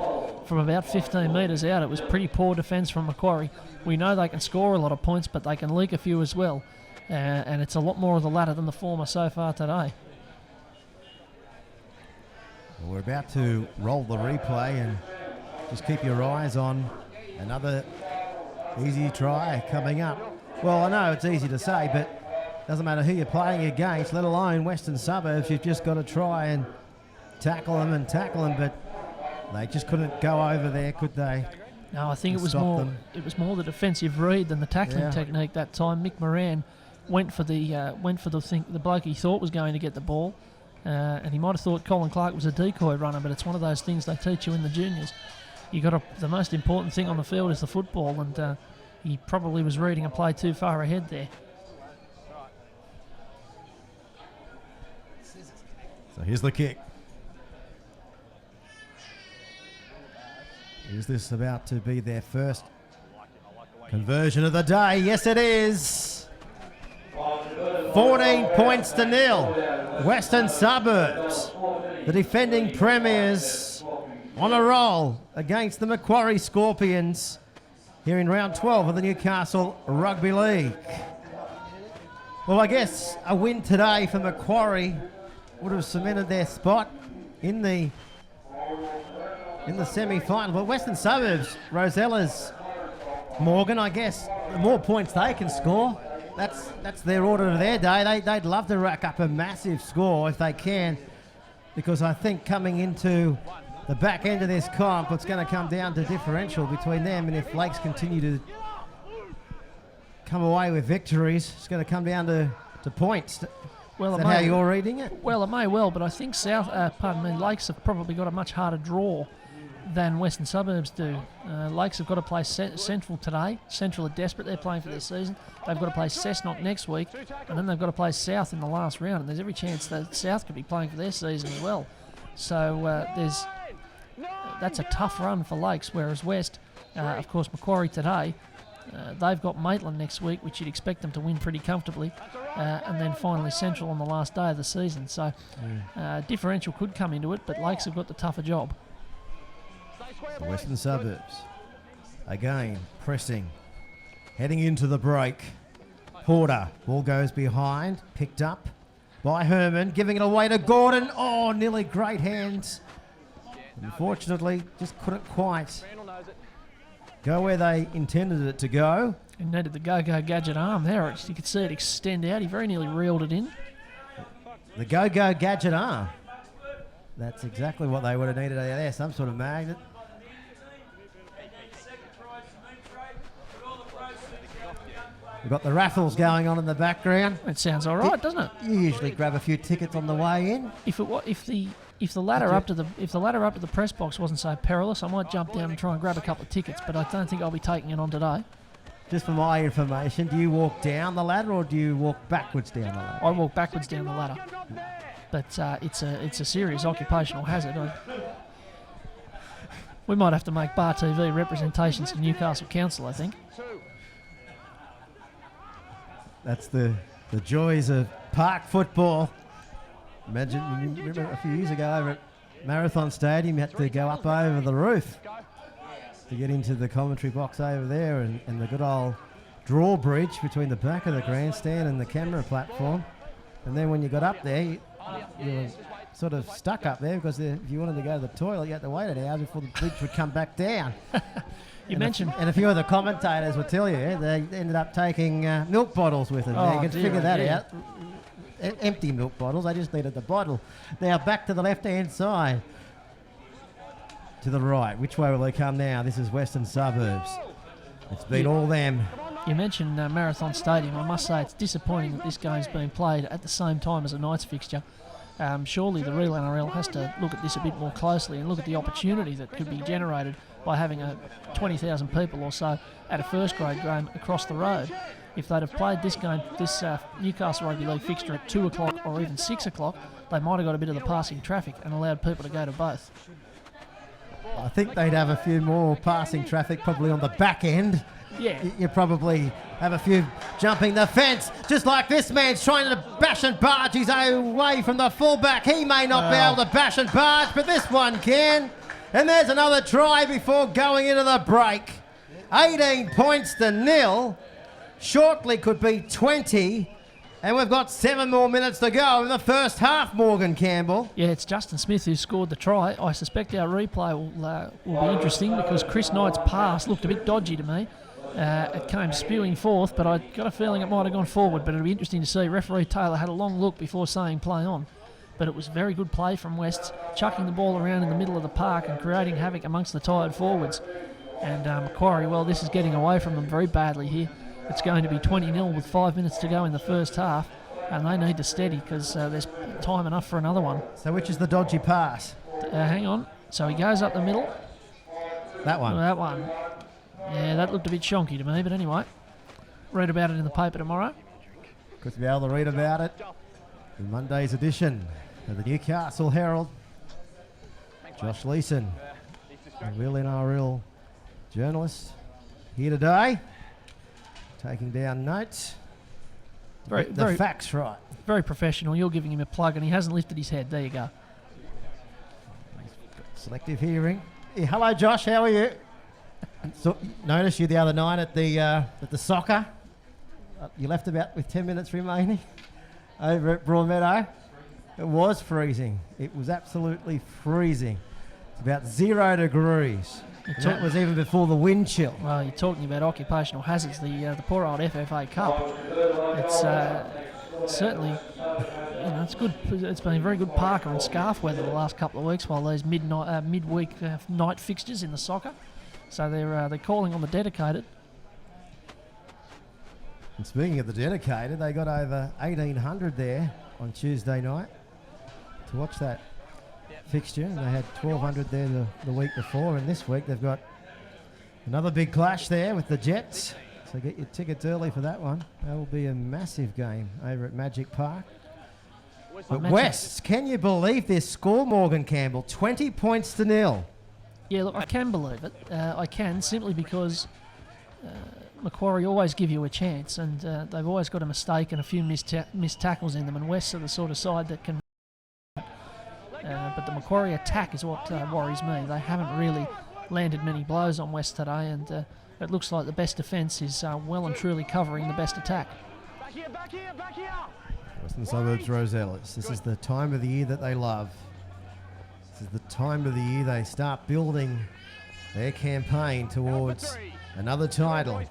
from about 15 metres out. It was pretty poor defence from Macquarie. We know they can score a lot of points, but they can leak a few as well. And it's a lot more of the latter than the former so far today. Well, we're about to roll the replay, and just keep your eyes on another easy try coming up. Well, I know it's easy to say, but doesn't matter who you're playing against, let alone Western Suburbs. You've just got to try and tackle them, but they just couldn't go over there, could they? No, I think it was more the defensive read than the tackling technique that time. Mick Moran went for the bloke he thought was going to get the ball, and he might have thought Colin Clark was a decoy runner, but it's one of those things they teach you in the juniors. The most important thing on the field is the football, and he probably was reading a play too far ahead there. So here's the kick. Is this about to be their first conversion of the day? Yes, it is. 14 points to nil. Western Suburbs, the defending premiers, on a roll against the Macquarie Scorpions here in round 12 of the Newcastle Rugby League. Well, I guess a win today for Macquarie would have cemented their spot in the semi-final. But Western Suburbs, Rosellas, Morgan, I guess, the more points they can score, that's their order of their day. They'd love to rack up a massive score if they can, because I think coming into the back end of this comp, it's going to come down to differential between them, and if Lakes continue to come away with victories, it's going to come down to points. Well, is that how you're reading it? Well, it may well, but I think Lakes have probably got a much harder draw than Western Suburbs do. Lakes have got to play Central today. Central are desperate. They're playing for their season. They've got to play Cessnock next week, and then they've got to play South in the last round. And there's every chance that South could be playing for their season as well. So that's a tough run for Lakes, whereas West, of course, Macquarie today, they've got Maitland next week, which you'd expect them to win pretty comfortably, and then finally Central on the last day of the season. So differential could come into it, but Lakes have got the tougher job. The Western Suburbs, again, pressing, heading into the break. Porter, ball goes behind, picked up by Herman, giving it away to Gordon. Oh, nearly great hands Unfortunately, just couldn't quite go where they intended it to go. He needed the go-go gadget arm there. You could see it extend out. He very nearly reeled it in. The go-go gadget arm. That's exactly what they would have needed there. Some sort of magnet. We've got the raffles going on in the background. It sounds all right, doesn't it? You usually grab a few tickets on the way in. If the ladder up to the press box wasn't so perilous, I might jump down and try and grab a couple of tickets. But I don't think I'll be taking it on today. Just for my information, do you walk down the ladder or do you walk backwards down the ladder? I walk backwards down the ladder, but it's a serious occupational hazard. We might have to make Bar TV representations to Newcastle Council, I think. That's the joys of park football. Imagine, you remember a few years ago over at Marathon Stadium, you had to go up over the roof to get into the commentary box over there, and the good old drawbridge between the back of the grandstand and the camera platform. And then when you got up there, you were sort of stuck up there because if you wanted to go to the toilet, you had to wait an hour before the bridge would come back down. And a few of the commentators will tell you they ended up taking milk bottles with them. You can figure that out. Empty milk bottles. They just needed the bottle. Now back to the left-hand side. To the right. Which way will they come now? This is Western Suburbs. It's been all them. You mentioned Marathon Stadium. I must say it's disappointing that this game's being played at the same time as a night's fixture. Surely the real NRL has to look at this a bit more closely and look at the opportunity that could be generated by having 20,000 people or so at a first-grade game across the road. If they'd have played this game, this Newcastle Rugby League fixture at 2 o'clock or even 6 o'clock, they might have got a bit of the passing traffic and allowed people to go to both. I think they'd have a few more passing traffic probably on the back end. Yeah. You probably have a few jumping the fence, just like this man's trying to bash and barge his way from the fullback. He may not be able to bash and barge, but this one can. And there's another try before going into the break. 18 points to 0. Shortly could be 20. And we've got 7 more minutes to go in the first half, Morgan Campbell. Yeah, it's Justin Smith who scored the try. I suspect our replay will be interesting because Chris Knight's pass looked a bit dodgy to me. It came spewing forth, but I got a feeling it might have gone forward. But it'll be interesting to see. Referee Taylor had a long look before saying play on. But it was very good play from Wests, chucking the ball around in the middle of the park and creating havoc amongst the tired forwards. And Macquarie, well, this is getting away from them very badly here. It's going to be 20-0 with 5 minutes to go in the first half, and they need to steady because there's time enough for another one. So which is the dodgy pass? Hang on. So he goes up the middle. That one. That one. Yeah, that looked a bit shonky to me, but anyway. Read about it in the paper tomorrow. Good to be able to read about it in Monday's edition of the Newcastle Herald. Josh Leeson, a real NRL journalist, here today. Taking down notes. The facts right. Very professional. You're giving him a plug and he hasn't lifted his head. There you go. Selective hearing. Yeah, hello, Josh. How are you? So, noticed you the other night at the soccer. You left about with 10 minutes remaining over at Broadmeadow. It was freezing. It was absolutely freezing. It's about 0 degrees. And that was even before the wind chill. Well, you're talking about occupational hazards, the poor old FFA Cup. It's certainly, it's good. It's been very good parka and scarf weather the last couple of weeks while these midweek night fixtures in the soccer. So they're calling on the dedicated. And speaking of the dedicated, they got over 1,800 there on Tuesday night to watch that fixture, and they had 1,200 there the week before, and this week they've got another big clash there with the Jets, so get your tickets early for that one. That will be a massive game over at Magic Park. But Wests, can you believe this score, Morgan Campbell? 20 points to 0. Yeah, look, I can believe it. I can, simply because Macquarie always give you a chance, and they've always got a mistake and a few missed tackles in them, and Wests are the sort of side that can... but the Macquarie attack is what worries me. They haven't really landed many blows on West today, and it looks like the best defence is well and truly covering the best attack. Back here. Western Suburbs Rosellas. This is the time of the year that they love. This is the time of the year they start building their campaign towards another title.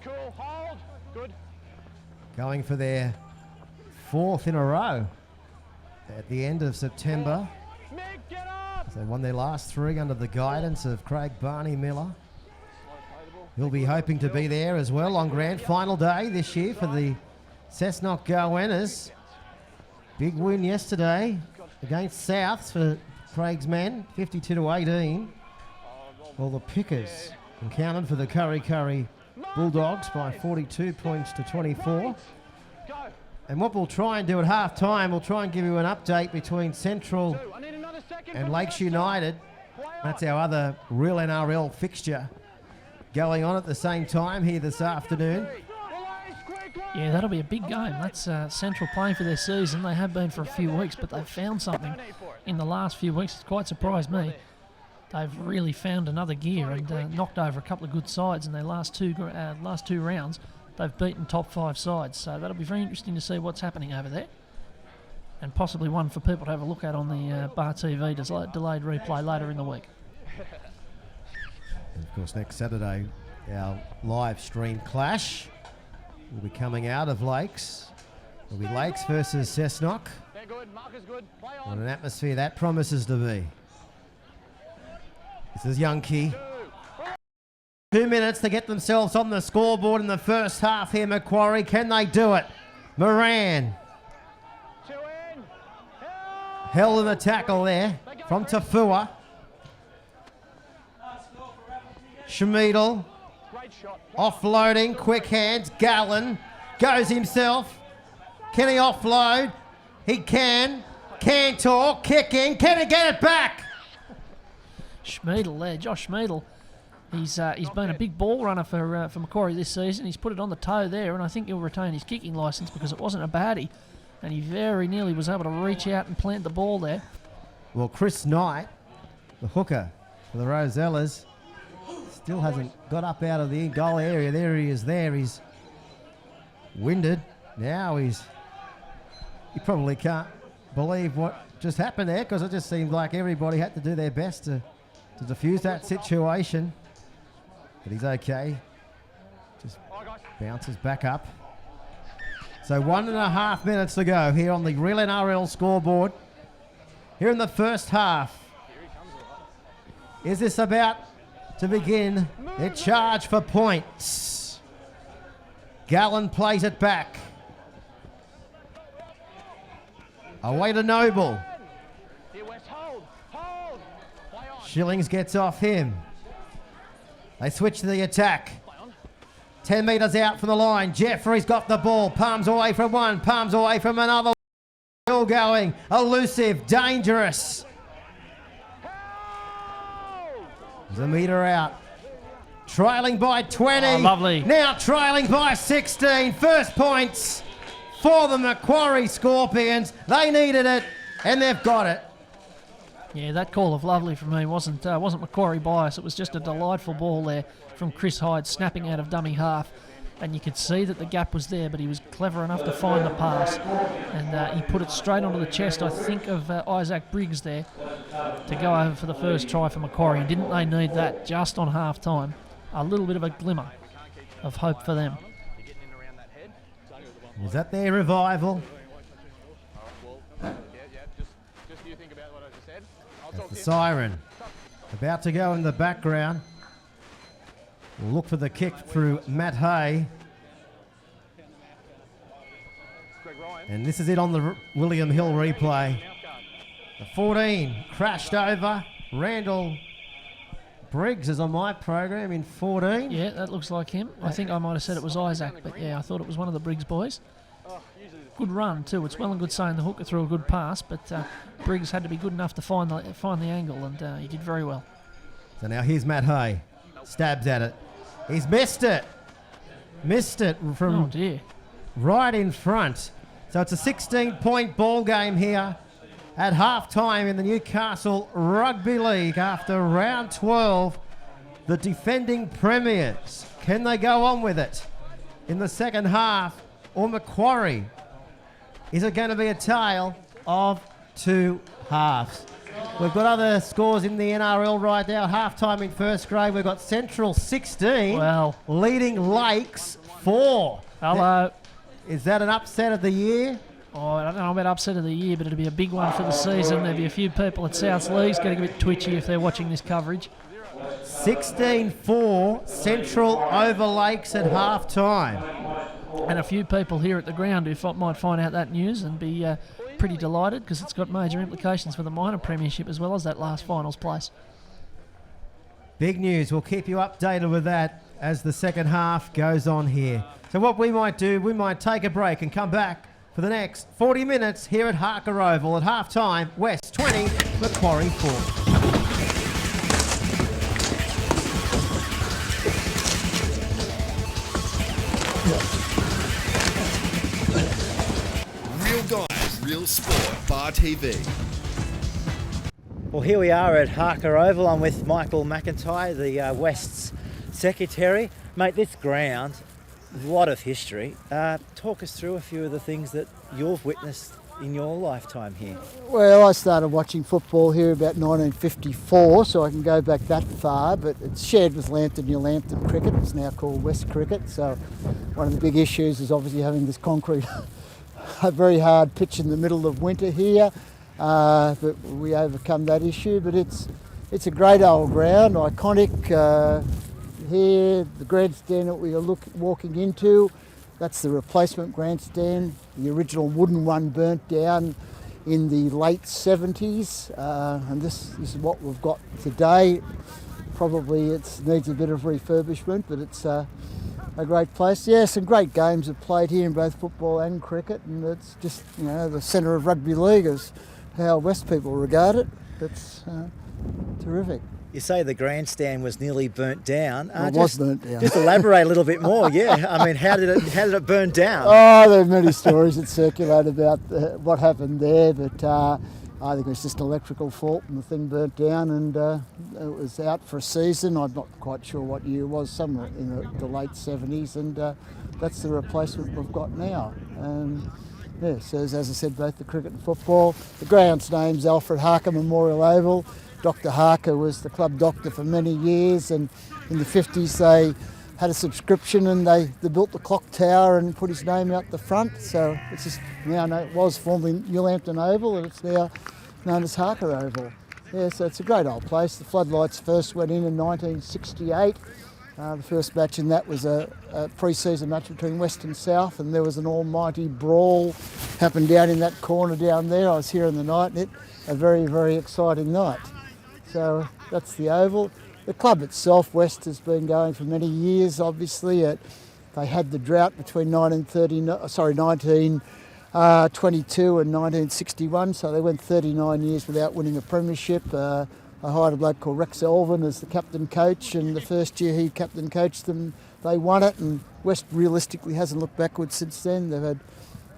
Going for their 4th in a row at the end of September. They won their last 3 under the guidance of Craig Barney Miller. He'll be hoping to be there as well on grand final day this year for the Cessnock Goannas. Big win yesterday against Souths for Craig's men, 52-18. Well, the Pickers encountered for the Curry Bulldogs by 42 points to 24. And what we'll try and do at half-time, we'll try and give you an update between Central and Lakes United. That's our other real NRL fixture going on at the same time here this afternoon. Yeah, that'll be a big game. That's Central playing for their season. They have been for a few weeks, but they've found something in the last few weeks. It's quite surprised me. They've really found another gear and knocked over a couple of good sides in their last two rounds. They've beaten top 5 sides, so that'll be very interesting to see what's happening over there. And possibly one for people to have a look at on the Bar TV delayed replay later in the week. And of course, next Saturday, our live stream clash will be coming out of Lakes. It'll be Lakes versus Cessnock. What an atmosphere that promises to be. This is Youngkey. 2 minutes to get themselves on the scoreboard in the first half here, Macquarie. Can they do it? Moran. Held in the tackle there from Tafua. Schmiedel. Offloading, quick hands. Gallen goes himself. Can he offload? He can. Cantor kicking. Can he get it back? Schmiedel there, Josh Schmiedel. He's been a big ball runner for Macquarie this season. He's put it on the toe there, and I think he'll retain his kicking licence because it wasn't a baddie, and he very nearly was able to reach out and plant the ball there. Well, Chris Knight, the hooker for the Rosellas, still hasn't got up out of the goal area. There he is there. He's winded. Now he probably can't believe what just happened there because it just seemed like everybody had to do their best to defuse that situation. But he's okay. Just bounces back up. So 1.5 minutes to go here on the Real NRL scoreboard. Here in the first half. Is this about to begin their charge for points? Gallen plays it back. Away to Noble. Shillings gets off him. They switch to the attack. 10 metres out from the line. Jeffrey's got the ball. Palms away from one. Palms away from another. Still going. Elusive. Dangerous. There's a metre out. Trailing by 20. Oh, lovely. Now trailing by 16. First points for the Macquarie Scorpions. They needed it, and they've got it. Yeah, that call of lovely from me wasn't Macquarie bias. It was just a delightful ball there from Chris Hyde snapping out of dummy half. And you could see that the gap was there, but he was clever enough to find the pass. And he put it straight onto the chest, I think, of Isaac Briggs there to go over for the first try for Macquarie. And didn't they need that just on half-time? A little bit of a glimmer of hope for them. Was that their revival? That's the siren. About to go in the background. We'll look for the kick through Matt Hay. And this is it on the William Hill replay. The 14 crashed over. Randall Briggs is on my program in 14. Yeah, that looks like him. I think I might have said it was Isaac, but yeah, I thought it was one of the Briggs boys. Good run too. It's well and good saying the hooker threw a good pass, but Briggs had to be good enough to find the angle, and he did very well. So now here's Matt Hay. Stabs at it. He's missed it. Missed it from right in front. So it's a 16-point ball game here at half-time in the Newcastle Rugby League after round 12. The defending premiers. Can they go on with it in the second half? Or Macquarie? Is it going to be a tale of two halves? We've got other scores in the NRL right now. Half-time in first grade, we've got Central 16, leading Lakes 4. Hello. Is that an upset of the year? Oh, I don't know about upset of the year, but it'll be a big one for the season. There'll be a few people at South League's getting a bit twitchy if they're watching this coverage. 16-4, Central over Lakes at half-time. And a few people here at the ground who might find out that news and be pretty delighted because it's got major implications for the minor premiership as well as that last finals place. Big news. We'll keep you updated with that as the second half goes on here. So what we might do, we might take a break and come back for the next 40 minutes here at Harker Oval at half-time. West 20, Macquarie 4. Real Guys, Real Sport, Bar TV. Well, here we are at Harker Oval. I'm with Michael McIntyre, the West's secretary. Mate, this ground, a lot of history. Talk us through a few of the things that you've witnessed in your lifetime here. Well, I started watching football here about 1954, so I can go back that far, but it's shared with Lambton New Lambton Cricket. It's now called West Cricket, so one of the big issues is obviously having this concrete, a very hard pitch in the middle of winter here, but we overcome that issue. But it's a great old ground, iconic. Here, the grandstand that we are walking into, that's the replacement grandstand. The original wooden one burnt down in the late 70s, and this is what we've got today. Probably it needs a bit of refurbishment, but it's a great place. Yeah, some great games have played here in both football and cricket, and it's just, you know, the centre of rugby league is how West people regard it. It's terrific. You say the grandstand was nearly burnt down. It was burnt down. Just elaborate a little bit more. Yeah, I mean, how did it burn down? Oh, there are many stories that circulate about what happened there, but I think it was just an electrical fault and the thing burnt down, and it was out for a season. I'm not quite sure what year it was, somewhere in the late 70s, and that's the replacement we've got now. Yeah, so as I said, both the cricket and football. The ground's name's Alfred Harker Memorial Oval. Dr. Harker was the club doctor for many years, and in the 50s they had a subscription and they built the clock tower and put his name out the front. So it's just now it was formerly New Lambton Oval, and it's now known as Harker Oval. Yeah, so it's a great old place. The floodlights first went in 1968. The first match in that was a pre-season match between West and South, and there was an almighty brawl happened down in that corner down there. I was here in the night, and a very, very exciting night. So that's the Oval. The club itself, West, has been going for many years, obviously. They had the drought between 1922 and 1961, so they went 39 years without winning a premiership. I hired a bloke called Rex Elvin as the captain coach, and the first year he captain coached them, they won it, and West realistically hasn't looked backwards since then. They've had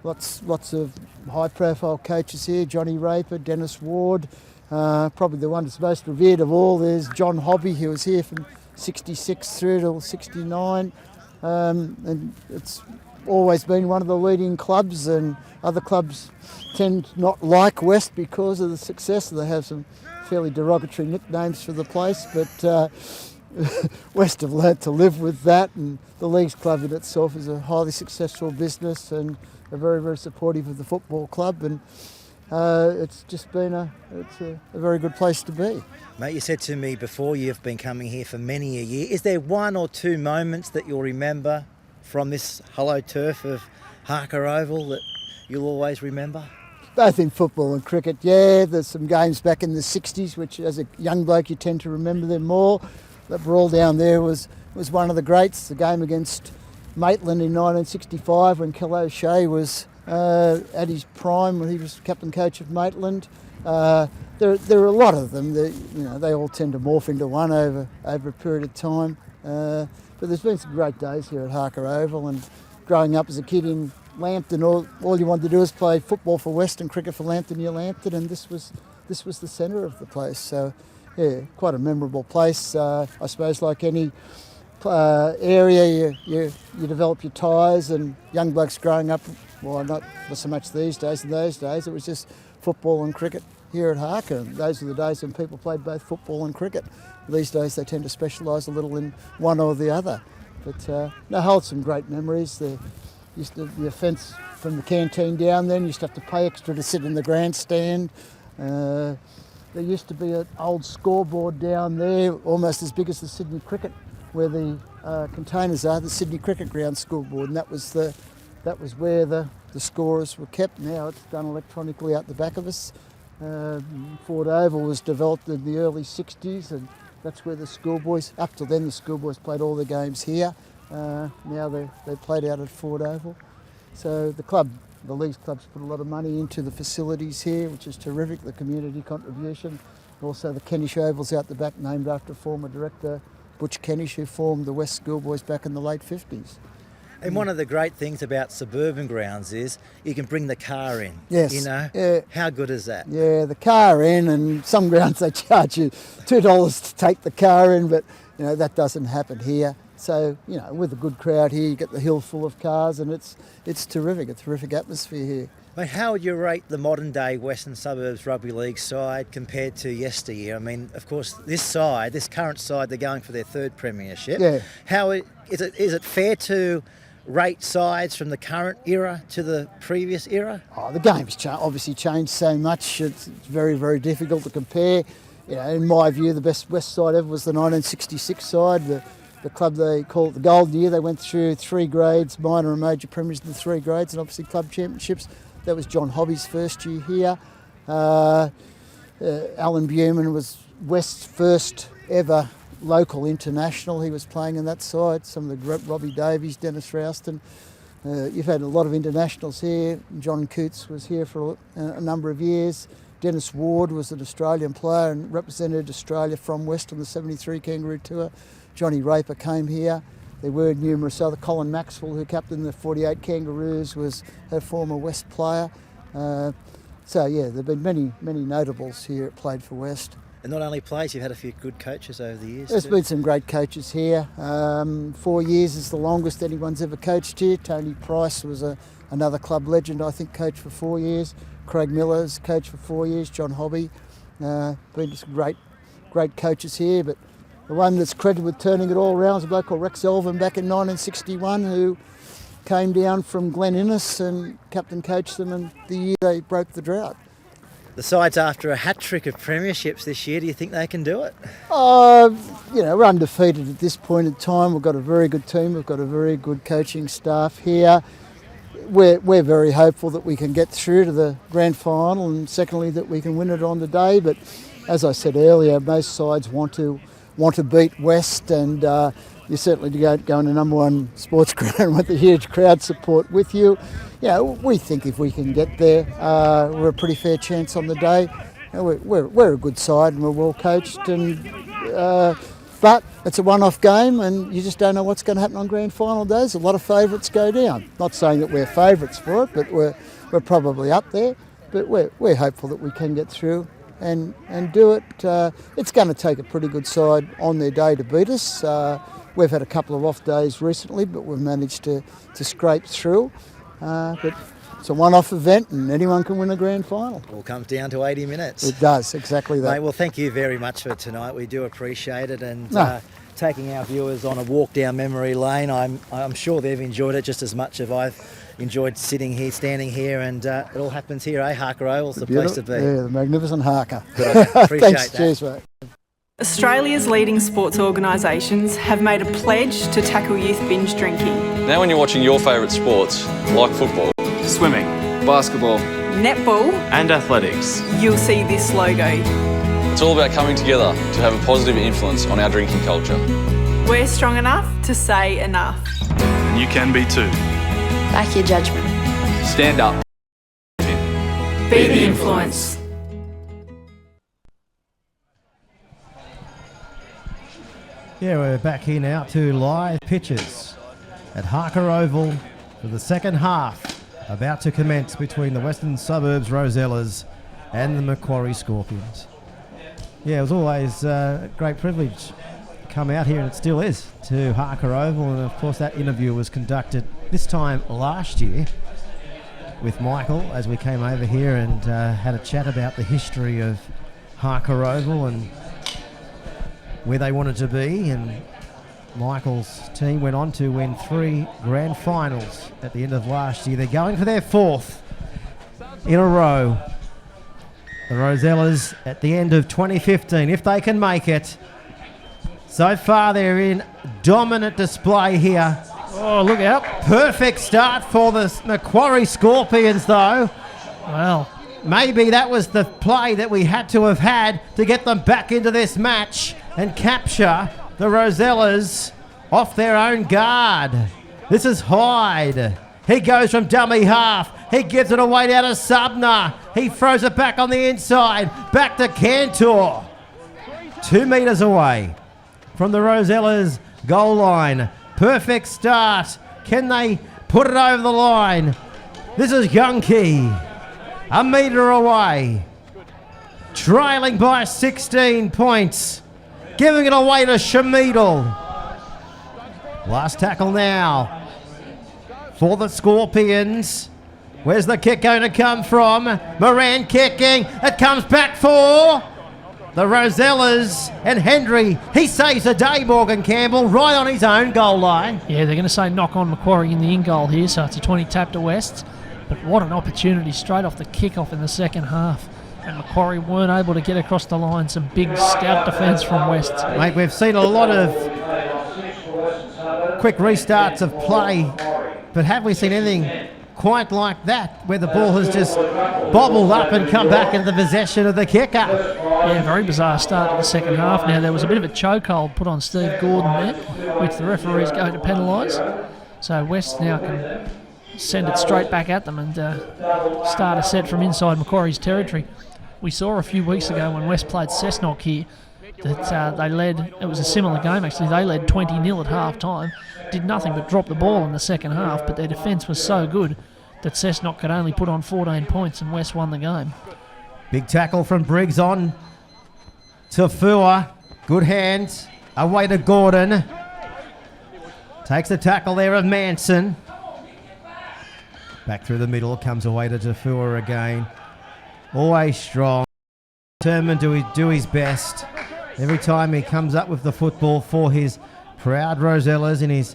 lots of high-profile coaches here, Johnny Raper, Dennis Ward. Probably the one that's most revered of all, there's John Hobby, who was here from 66 through till 69, and it's always been one of the leading clubs, and other clubs tend not like West because of the success. They have some fairly derogatory nicknames for the place, but West have learnt to live with that, and the Leagues Club in itself is a highly successful business and are very, very supportive of the football club, and it's just been a very good place to be. Mate, you said to me before you've been coming here for many a year. Is there one or two moments that you'll remember from this hollow turf of Harker Oval that you'll always remember? Both in football and cricket, yeah. There's some games back in the 60s, which as a young bloke you tend to remember them more. That brawl down there was one of the greats. The game against Maitland in 1965 when Kel O'Shea was at his prime when he was captain coach of Maitland. There are a lot of them. They all tend to morph into one over a period of time. But there's been some great days here at Harker Oval, and growing up as a kid in Lambton, all you wanted to do was play football for West and cricket for Lambton New Lambton, and this was the centre of the place. So yeah, quite a memorable place. I suppose like any area, you develop your ties, and young blokes growing up, well, not so much these days. In those days, it was just football and cricket here at Harker. And those were the days when people played both football and cricket. These days they tend to specialise a little in one or the other. But no, hold some great memories. There used to be a fence from the canteen down then. You used to have to pay extra to sit in the grandstand. There used to be an old scoreboard down there, almost as big as the Sydney Cricket, where the containers are, the Sydney Cricket Ground scoreboard, and that was where the scorers were kept. Now it's done electronically out the back of us. Ford Oval was developed in the early 60s, and that's where the schoolboys, up till then the schoolboys played all their games here. Now they played out at Ford Oval. So the Leagues clubs put a lot of money into the facilities here, which is terrific, the community contribution. Also the Kenish Oval's out the back, named after former director Butch Kenish, who formed the West Schoolboys back in the late 50s. And one of the great things about suburban grounds is you can bring the car in. Yes. You know? Yeah. How good is that? Yeah, the car in, and some grounds they charge you $2 to take the car in, but you know that doesn't happen here. So, you know, with a good crowd here, you get the hill full of cars, and it's terrific, a terrific atmosphere here. Mate, how would you rate the modern day Western Suburbs Rugby League side compared to yesteryear? I mean, of course, this current side, they're going for their third premiership. Yeah. Is it fair to rate sides from the current era to the previous era? Oh, the game's obviously changed so much. It's very, very difficult to compare. You know, in my view, the best West side ever was the 1966 side. The club, they call it the Golden Year. They went through 3 grades, minor and major premiers in the 3 grades, and obviously club championships. That was John Hobby's first year here. Alan Buman was West's first ever local international. He was playing in that side. Some of the Robbie Davies, Dennis Rouston. You've had a lot of internationals here. John Coots was here for a number of years. Dennis Ward was an Australian player and represented Australia from West on the 73 Kangaroo Tour. Johnny Raper came here. There were numerous other. Colin Maxwell, who captained the 48 Kangaroos, was a former West player. So yeah, there have been many notables here that played for West. And not only players, you've had a few good coaches over the years. There's been some great coaches here. 4 years is the longest anyone's ever coached here. Tony Price was another club legend, I think, coached for 4 years. Craig Miller's coached for 4 years. John Hobby. Been just great coaches here, but the one that's credited with turning it all around is a bloke called Rex Elvin back in 1961, who came down from Glen Innes and captain coached them in the year they broke the drought. The side's after a hat-trick of premierships this year. Do you think they can do it? You know, we're undefeated at this point in time. We've got a very good team. We've got a very good coaching staff here. We're very hopeful that we can get through to the grand final, and secondly that we can win it on the day. But as I said earlier, most sides want to beat West, and you certainly go in a number one sports ground with a huge crowd support with you. You know, we think if we can get there, we're a pretty fair chance on the day. You know, we're a good side and we're well coached, and but it's a one-off game, and you just don't know what's going to happen on grand final days. A lot of favourites go down. Not saying that we're favourites for it, but we're probably up there. But we're hopeful that we can get through and do it. It's going to take a pretty good side on their day to beat us. We've had a couple of off days recently, but we've managed to scrape through. But it's a one-off event, and anyone can win a grand final. It all comes down to 80 minutes. It does, exactly that. Mate, well, thank you very much for tonight. We do appreciate it, and No. taking our viewers on a walk down memory lane. I'm sure they've enjoyed it just as much as I've enjoyed standing here, and it all happens here, eh? Harker Oval's the place to be. Yeah, the magnificent Harker. Appreciate Thanks, that. cheers, mate. Australia's leading sports organisations have made a pledge to tackle youth binge drinking. Now when you're watching your favourite sports, like football, swimming, basketball, netball and athletics, you'll see this logo. it's all about coming together to have a positive influence on our drinking culture. We're strong enough to say enough. and you can be too. Back your judgment. Stand up. Be the influence. Yeah, we're back here now to live pitches at Harker Oval for the second half, about to commence between the Western Suburbs Rosellas and the Macquarie Scorpions. Yeah, it was always a great privilege to come out here, and it still is, to Harker Oval, and of course that interview was conducted this time last year with Michael as we came over here and had a chat about the history of Harker Oval and where they wanted to be, and Michael's team went on to win 3 grand finals at the end of last year. They're going for their 4th in a row. The Rosellas at the end of 2015, if they can make it. So far they're in dominant display here. Oh, look out. Perfect start for the Macquarie Scorpions though. Well, maybe that was the play that we had to have had to get them back into this match and capture the Rosellas off their own guard. This is Hyde. He goes from dummy half. He gives it away down to Subner. He throws it back on the inside. Back to Cantor. 2 metres away from the Rosellas goal line. Perfect start. Can they put it over the line? This is Youngkey. 1 metre away. Trailing by 16 points. Giving it away to Shamidal. Last tackle now for the Scorpions. Where's the kick going to come from? Moran kicking. It comes back for the Rosellas, and Hendry, he saves the day, Morgan Campbell, right on his own goal line. Yeah, they're going to say knock on Macquarie in the in goal here, so it's a 20 tap to West. But what an opportunity straight off the kick-off in the second half. And Macquarie weren't able to get across the line. Some big scout defence from West. Mate, we've seen a lot of quick restarts of play, but have we seen anything quite like that, where the ball has just bobbled up and come back into the possession of the kicker? Yeah, very bizarre start to the second half. Now, there was a bit of a chokehold put on Steve Gordon there, which the referee's going to penalise. So West now can send it straight back at them and start a set from inside Macquarie's territory. We saw a few weeks ago when West played Cessnock here that they led, it was a similar game actually, they led 20-0 at half time, did nothing but drop the ball in the second half, but their defence was so good that Cessnock could only put on 14 points and West won the game. Big tackle from Briggs on to Fua. Good hands. Away to Gordon. Takes the tackle there of Manson. Back through the middle. Comes away to Tafua again. Always strong. Determined to do his best. Every time he comes up with the football for his proud Rosellas in his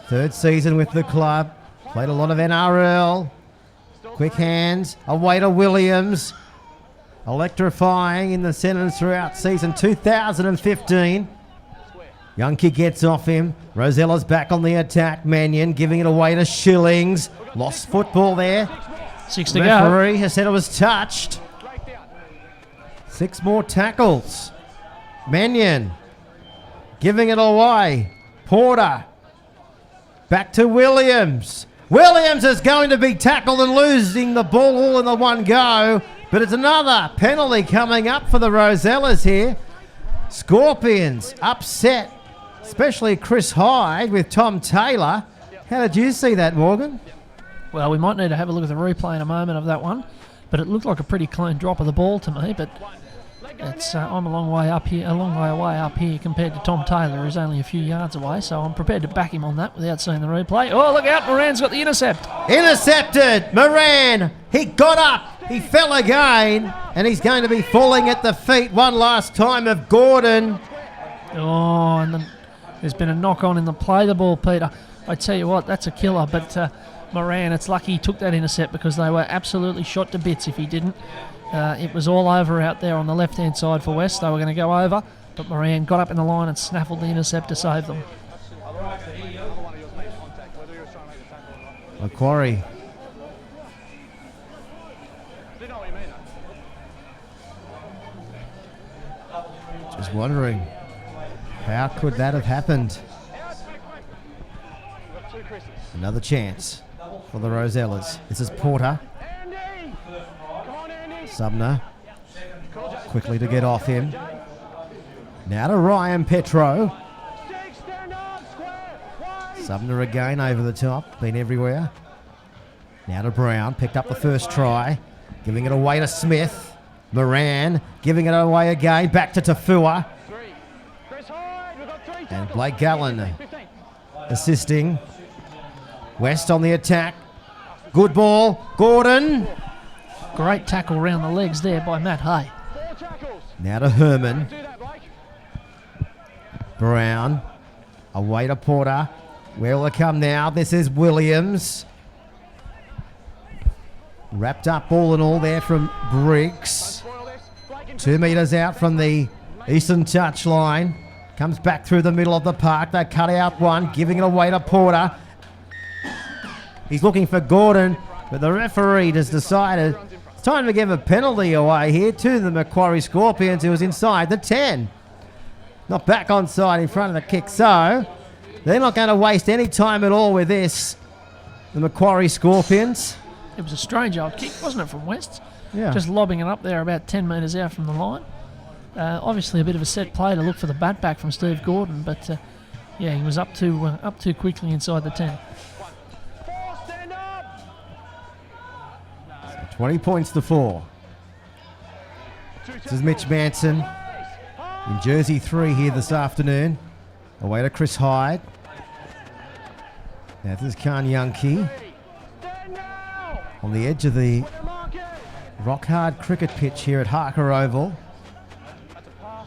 3rd season with the club. Played a lot of NRL. Quick hands. Away to Williams. Electrifying in the centres throughout season 2015. Youngkey gets off him. Rosella's back on the attack. Mannion giving it away to Shillings. Lost football there. 6 to go. Referee has said it was touched. 6 more tackles. Mannion giving it away. Porter. Back to Williams. Williams is going to be tackled and losing the ball all in the one go. But it's another penalty coming up for the Rosellas here. Scorpions upset, especially Chris Hyde with Tom Taylor. How did you see that, Morgan? Well, we might need to have a look at the replay in a moment of that one. But it looked like a pretty clean drop of the ball to me. But it's I'm a long way away up here compared to Tom Taylor, who's only a few yards away. So I'm prepared to back him on that without seeing the replay. Oh, look out! Moran's got the intercept. Intercepted. Moran. He got up. He fell again, and he's going to be falling at the feet one last time of Gordon. Oh, and then there's been a knock on in the play the ball, Peter. I tell you what, that's a killer. But Moran, it's lucky he took that intercept because they were absolutely shot to bits if he didn't. It was all over out there on the left-hand side for West. They were going to go over, but Moran got up in the line and snaffled the intercept to save them. Macquarie. Just wondering, how could that have happened? Another chance for the Rosellas. This is Porter. Subner quickly to get off him. Now to Ryan Petro. Subner again over the top, been everywhere. Now to Brown, picked up the first try, giving it away to Smith. Moran giving it away again, back to Tafua. And Blake Gallen assisting. West on the attack. Good ball. Gordon. Great tackle round the legs there by Matt Hay. Now to Herman. Brown. Away to Porter. Where will it come now? This is Williams. Wrapped up all in all there from Briggs. 2 metres out from the eastern touch line. Comes back through the middle of the park. They cut out one, giving it away to Porter. He's looking for Gordon, but the referee has decided it's time to give a penalty away here to the Macquarie Scorpions, who was inside the 10. Not back onside in front of the kick, so they're not going to waste any time at all with this. The Macquarie Scorpions. It was a strange old kick, wasn't it, from West? Yeah. Just lobbing it up there about 10 metres out from the line. Obviously a bit of a set play to look for the bat back from Steve Gordon, but yeah, he was up too quickly inside the 10. 20 points to 4. This is Mitch Manson in jersey 3 here this afternoon. Away to Chris Hyde. Now this is Khan Yankee on the edge of the rock-hard cricket pitch here at Harker Oval.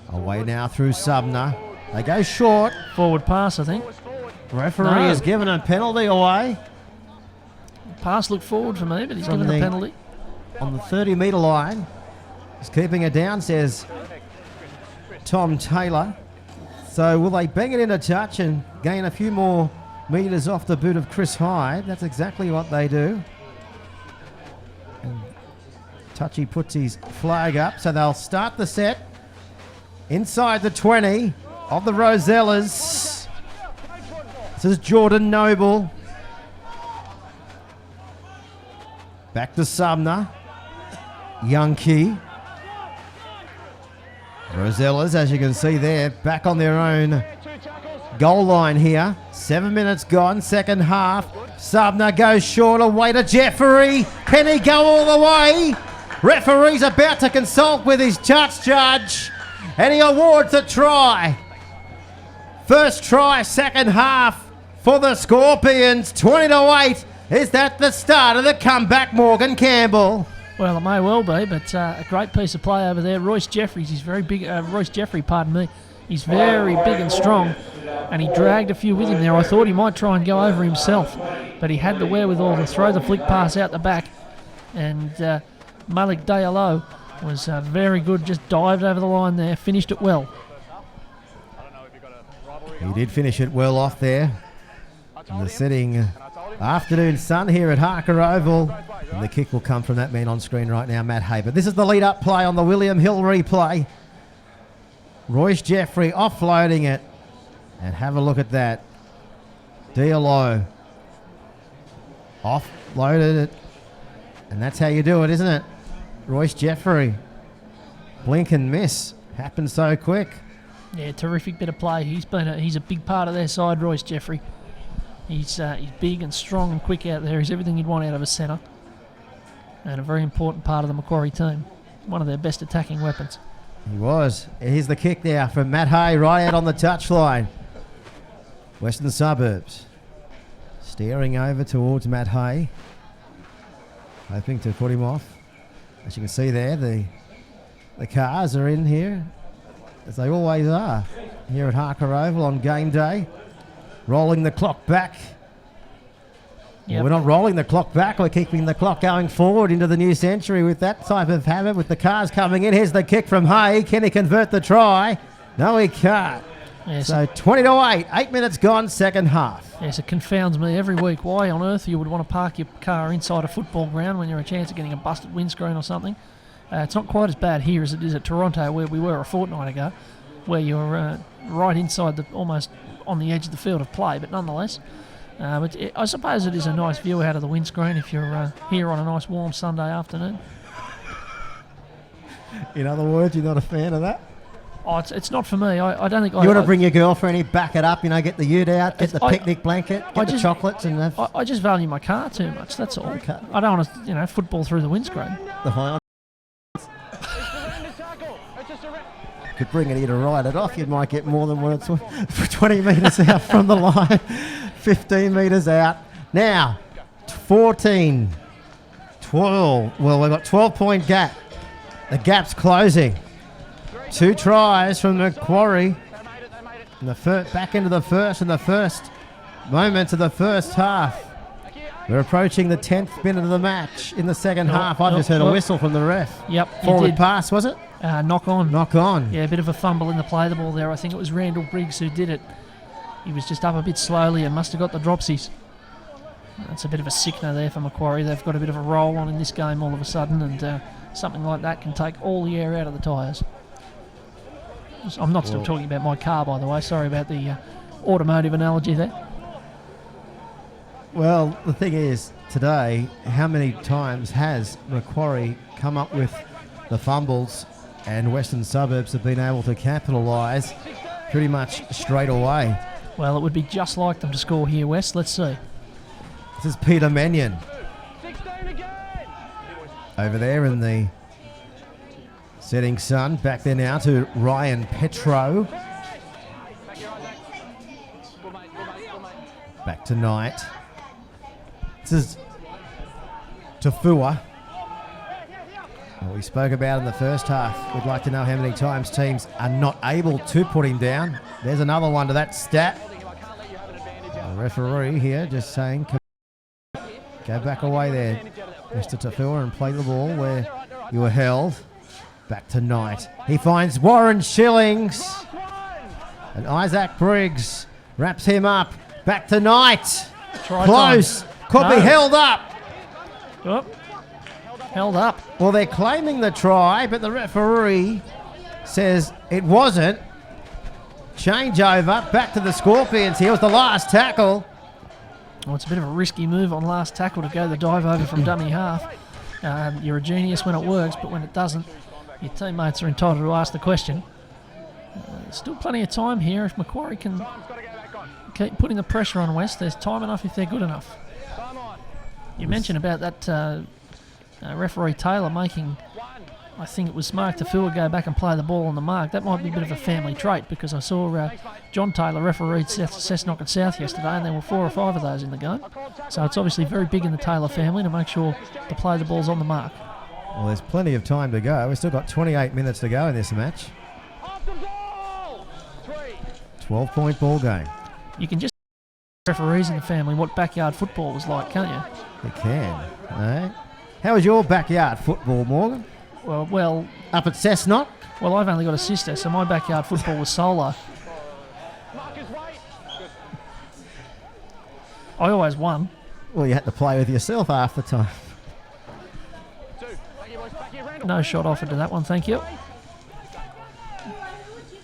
Away now through Subner. They go short. Forward pass, I think. Referee has given a penalty away. Pass looked forward for me, but he's given a penalty. On the 30-metre line. He's keeping it down, says Tom Taylor. So will they bang it into touch and gain a few more metres off the boot of Chris Hyde? That's exactly what they do. And Touchy puts his flag up, so they'll start the set inside the 20 of the Rosellas. This is Jordan Noble. Back to Sumner. Yankee. Rosellas, as you can see there, back on their own goal line here. 7 minutes gone, second half. Subner goes short, away to Jeffrey. Can he go all the way? Referee's about to consult with his touch judge, and he awards a try. First try, second half for the Scorpions. 20-8. Is that the start of the comeback, Morgan Campbell? Well, it may well be, but a great piece of play over there. Royce Jeffrey, he's very big. Royce Jeffrey, pardon me, he's very big and strong, and he dragged a few with him there. I thought he might try and go over himself, but he had the wherewithal to throw the flick pass out the back, and Malik Diallo was very good, just dived over the line there, finished it well. He did finish it well off there. In the setting afternoon sun here at Harker Oval. And the kick will come from that man on screen right now, Matt Hay. But this is the lead-up play on the William Hill replay. Royce Jeffrey offloading it. And have a look at that. Diallo offloaded it. And that's how you do it, isn't it? Royce Jeffrey. Blink and miss. Happened so quick. Yeah, terrific bit of play. He's a big part of their side, Royce Jeffrey. He's big and strong and quick out there. He's everything you'd want out of a centre. And a very important part of the Macquarie team. One of their best attacking weapons. He was. Here's the kick now from Matt Hay right out on the touchline. Western Suburbs. Staring over towards Matt Hay. Hoping to put him off. As you can see there, the cars are in here, as they always are, here at Harker Oval on game day. Rolling the clock back. Yep. Well, we're not rolling the clock back, we're keeping the clock going forward into the new century with that type of habit, with the cars coming in. Here's the kick from Hay. Can he convert the try? No, he can't. Yes. So 20-8, 8 minutes gone, second half. Yes, it confounds me every week why on earth you would want to park your car inside a football ground when you're a chance of getting a busted windscreen or something. It's not quite as bad here as it is at Toronto, where we were a fortnight ago, where you're right inside, almost on the edge of the field of play, but nonetheless. I suppose it is a nice view out of the windscreen if you're here on a nice warm Sunday afternoon. In other words, you're not a fan of that? Oh, it's not for me. I don't think you want to bring your girlfriend in, back it up, back the ute out, get the picnic blanket, get the chocolates, and I just value my car too much. That's all. Okay. I don't want to, football through the windscreen. The high could bring it here to ride it off. You might get more than 20 metres out from the line. 15 metres out. Now, 14, 12. Well, we've got 12-point gap. The gap's closing. 2 tries from Macquarie. In the back into the first and the first moments of the first half. We're approaching the 10th minute of the match in the second half. I just heard a whistle from the ref. Yep. Forward pass, was it? Knock on. Knock on. Yeah, a bit of a fumble in the play of the ball there. I think it was Randall Briggs who did it. He was just up a bit slowly and must have got the dropsies. That's a bit of a sickener there for Macquarie. They've got a bit of a roll on in this game all of a sudden, and something like that can take all the air out of the tyres. I'm not still talking about my car, by the way. Sorry about the automotive analogy there. Well, the thing is, today, how many times has Macquarie come up with the fumbles and Western Suburbs have been able to capitalise pretty much straight away? Well, it would be just like them to score here, West. Let's see. This is Peter Mannion. Over there in the setting sun. Back there now to Ryan Petro. Back to Knight. This is Tafua. Well, we spoke about in the first half. We'd like to know how many times teams are not able to put him down. There's another one to that stat. The referee here just saying, go back away there, Mr. Tafua, and play the ball where you were held. Back to Knight. He finds Warren Shillings. And Isaac Briggs wraps him up. Back to Knight. Close. Could be held up. Oh. Held up. Well, they're claiming the try, but the referee says it wasn't. Change over. Back to the Scorpions. Here was the last tackle. Well, it's a bit of a risky move on last tackle to go the dive over from dummy half. You're a genius when it works, but when it doesn't, your teammates are entitled to ask the question. Still plenty of time here. If Macquarie can keep putting the pressure on West, there's time enough if they're good enough. You mentioned about that referee Taylor making, I think it was Mark Tafua, go back and play the ball on the mark. That might be a bit of a family trait, because I saw John Taylor refereed Cessnock at South yesterday, and there were 4 or 5 of those in the game. So it's obviously very big in the Taylor family to make sure to play the balls on the mark. Well, there's plenty of time to go. We've still got 28 minutes to go in this match. 12-point ball game. You can just referees in the family what backyard football was like, can't you? You can. Eh? How was your backyard football, Morgan? Well, up at Cessnock? Well, I've only got a sister, so my backyard football was solo. I always won. Well, you had to play with yourself half the time. No shot offered to that one, thank you.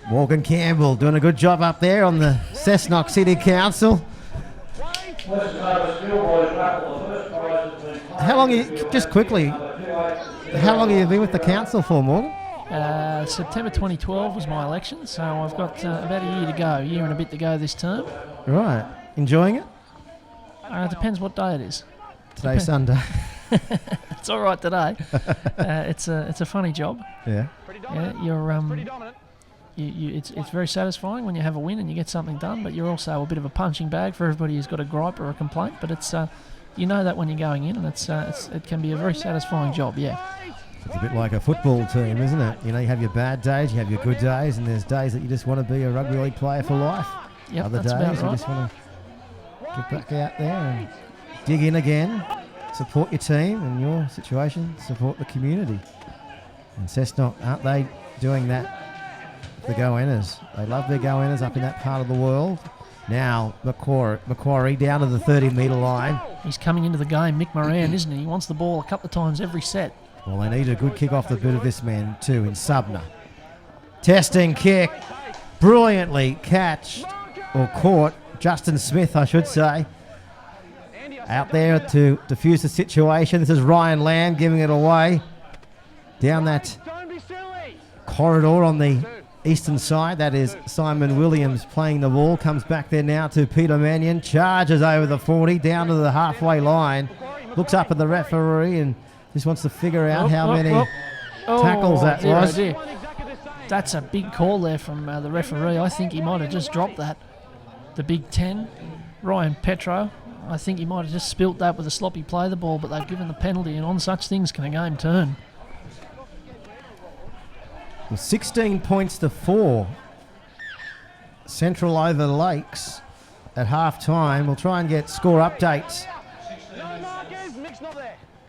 Morgan Campbell doing a good job up there on the Cessnock City Council. How long, just quickly, how long have you been with the council for, Morgan? September 2012 was my election, so I've got about a year to go, a year and a bit to go this term. Right. Enjoying it? It depends what day it is. Today's Sunday. It's all right today. It's a funny job. Yeah. Yeah, you're it's very satisfying when you have a win and you get something done, but you're also a bit of a punching bag for everybody who's got a gripe or a complaint. But it's you know that when you're going in, and it can be a very satisfying job. Yeah. It's a bit like a football team, isn't it? You know, you have your bad days, you have your good days, and there's days that you just want to be a rugby league player for life. Yep, Other that's days about right. you just want to get back out there and dig in again, support your team and your situation, support the community. And Cessnock, aren't they doing that? The go-inners. They love their go-inners up in that part of the world. Now, Macquarie down to the 30-metre line. He's coming into the game, Mick Moran, isn't he? He wants the ball a couple of times every set. Well, they need a good kick off the boot of this man too in Subner. Testing kick. Brilliantly catched, or caught. Justin Smith, I should say. Out there to defuse the situation. This is Ryan Lamb giving it away. Down that corridor on the eastern side, that is Simon Williams playing the ball. Comes back there now to Peter Mannion. Charges over the 40, down to the halfway line. Looks up at the referee and just wants to figure out how many tackles that was. Dear. That's a big call there from the referee. I think he might have just dropped that. The Big 10, Ryan Petro, I think he might have just spilt that with a sloppy play of the ball, but they've given the penalty, and on such things can a game turn. 16 points to 4. Central over Lakes at half time. We'll try and get score updates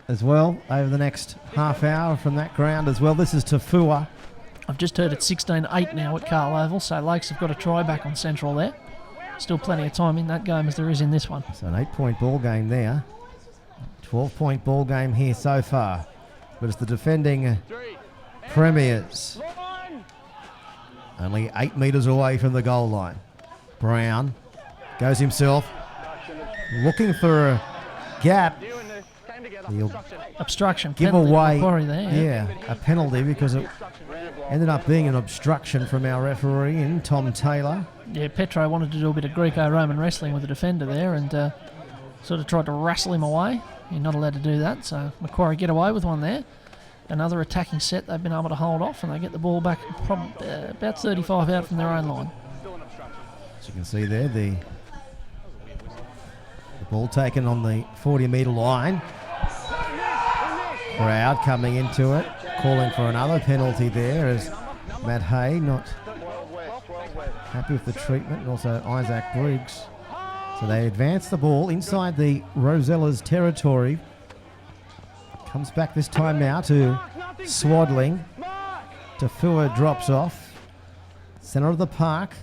as well over the next half hour from that ground as well. This is Tafua. I've just heard it's 16-8 now at Carl Oval, so Lakes have got a try back on Central there. Still plenty of time in that game as there is in this one. So an 8-point ball game there. 12-point ball game here so far. But it's the defending premiers. Only 8 metres away from the goal line. Brown goes himself, looking for a gap. He'll obstruction. Give penalty away Macquarie there. Yeah, a penalty because it ended up being an obstruction from our referee in Tom Taylor. Yeah, Petro wanted to do a bit of Greco-Roman wrestling with the defender there and sort of tried to wrestle him away. You're not allowed to do that, so Macquarie get away with one there. Another attacking set they've been able to hold off, and they get the ball back about 35 out from their own line. As you can see there, the ball taken on the 40-metre line. Crowd coming into it, calling for another penalty there as Matt Hay not happy with the treatment, and also Isaac Briggs. So they advance the ball inside the Rosella's territory. Comes back this time now to Swaddling. Tafua drops off. Centre of the park.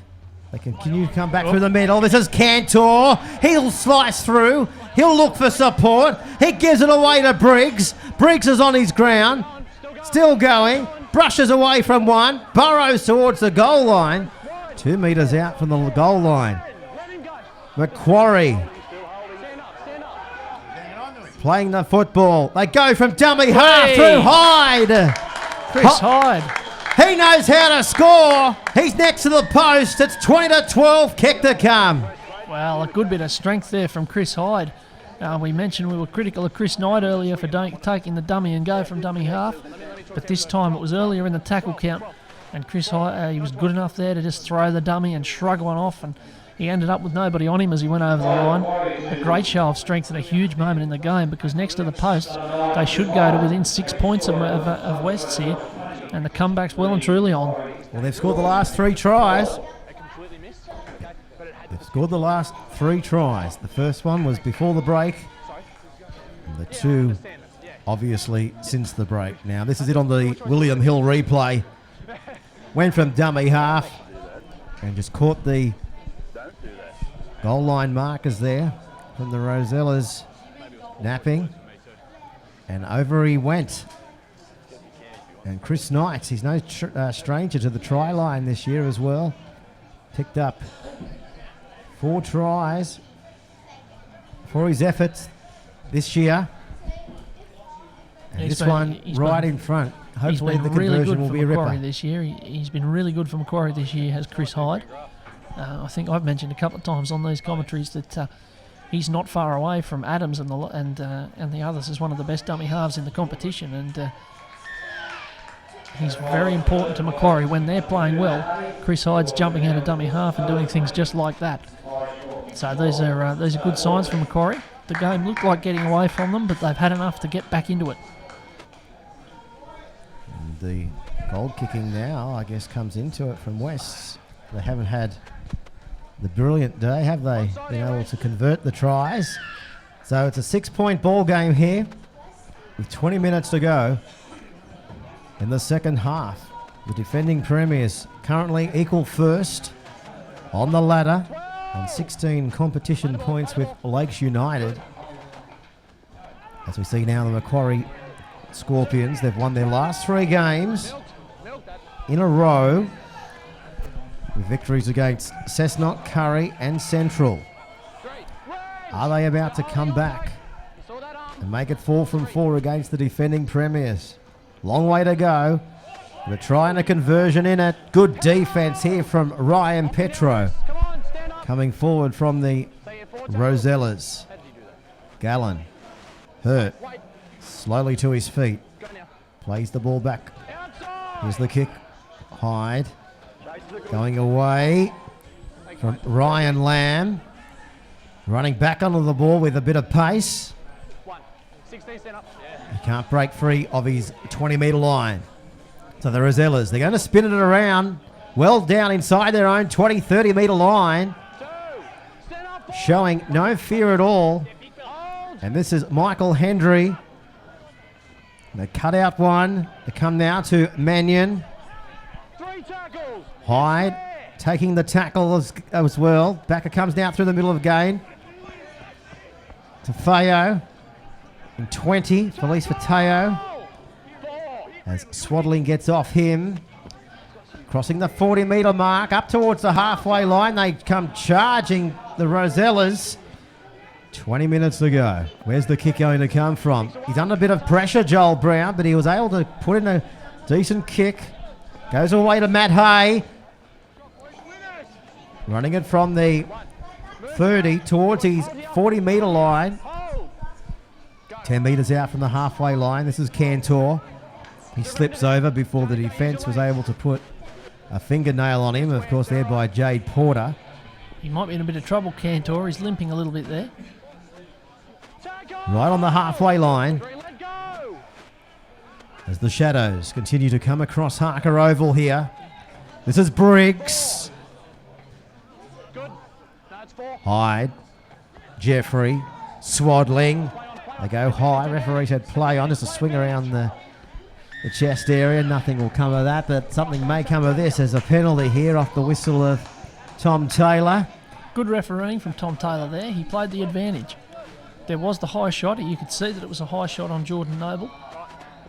They continue to come back through the middle. This is Cantor. He'll slice through. He'll look for support. He gives it away to Briggs. Briggs is on his ground. Still going. Brushes away from one. Burrows towards the goal line. 2 metres out from the goal line. Macquarie playing the football. They go from dummy half through Hyde. Chris Hyde. He knows how to score. He's next to the post. It's 20-12. Kick to come. Well, a good bit of strength there from Chris Hyde. We mentioned we were critical of Chris Knight earlier for taking the dummy and go from dummy half. But this time it was earlier in the tackle count. And Chris Hyde, he was good enough there to just throw the dummy and shrug one off. And he ended up with nobody on him as he went over the line. A great show of strength and a huge moment in the game, because next to the post, they should go to within 6 points of Wests here. And the comeback's well and truly on. Well, they've scored the last 3 tries. They've scored the last 3 tries. The first one was before the break. And the 2, obviously, since the break. Now, this is it on the William Hill replay. Went from dummy half and just caught the goal line markers there from the Rosellas napping. And over he went. And Chris Knight, he's no stranger to the try line this year as well. Picked up 4 tries for his efforts this year. And this one right in front. Hopefully the conversion will be a ripper. This year. He's been really good for Macquarie this year, has Chris Hyde. I think I've mentioned a couple of times on these commentaries that he's not far away from Adams and the others as one of the best dummy halves in the competition, and he's very important to Macquarie when they're playing well. Chris Hyde's jumping out of dummy half and doing things just like that. So these are good signs for Macquarie. The game looked like getting away from them, but they've had enough to get back into it. And the goal kicking now, I guess, comes into it from Wests. They haven't had the brilliant day, have they? Been able to convert the tries. So it's a 6-point ball game here with 20 minutes to go in the second half. The defending premiers currently equal first on the ladder on 16 competition points with Lakes United. As we see now, the Macquarie Scorpions, they've won their last 3 games in a row with victories against Cessnock, Curry and Central. Are they about to come back and make it 4 from 4 against the defending premiers? Long way to go. We're trying a conversion in it. Good defense here from Ryan Petro. Coming forward from the Rosellas. Gallen. Hurt. Slowly to his feet. Plays the ball back. Here's the kick. Hyde. Going away from Ryan Lamb. Running back onto the ball with a bit of pace. He can't break free of his 20-metre line. So the Rosellas, they're going to spin it around well down inside their own 20, 30-metre line. Showing no fear at all. And this is Michael Hendry. They cut out one. They come now to Mannion. Hyde taking the tackle as well. Backer comes now through the middle of the game. To Feo. In 20, Felice Fateo. As Swaddling gets off him. Crossing the 40-metre mark, up towards the halfway line. They come charging the Rosellas. 20 minutes to go. Where's the kick going to come from? He's under a bit of pressure, Joel Brown, but he was able to put in a decent kick. Goes away to Matt Hay. Running it from the 30 towards his 40-metre line. 10 metres out from the halfway line. This is Cantor. He slips over before the defence was able to put a fingernail on him, of course, there by Jade Porter. He might be in a bit of trouble, Cantor. He's limping a little bit there. Right on the halfway line. As the shadows continue to come across Harker Oval here. This is Briggs. Hyde. Jeffrey. Swaddling. They go high. Referee said play on. Just a swing around the chest area. Nothing will come of that, but something may come of this as a penalty here off the whistle of Tom Taylor. Good refereeing from Tom Taylor there. He played the advantage. There was the high shot. You could see that it was a high shot on Jordan Noble,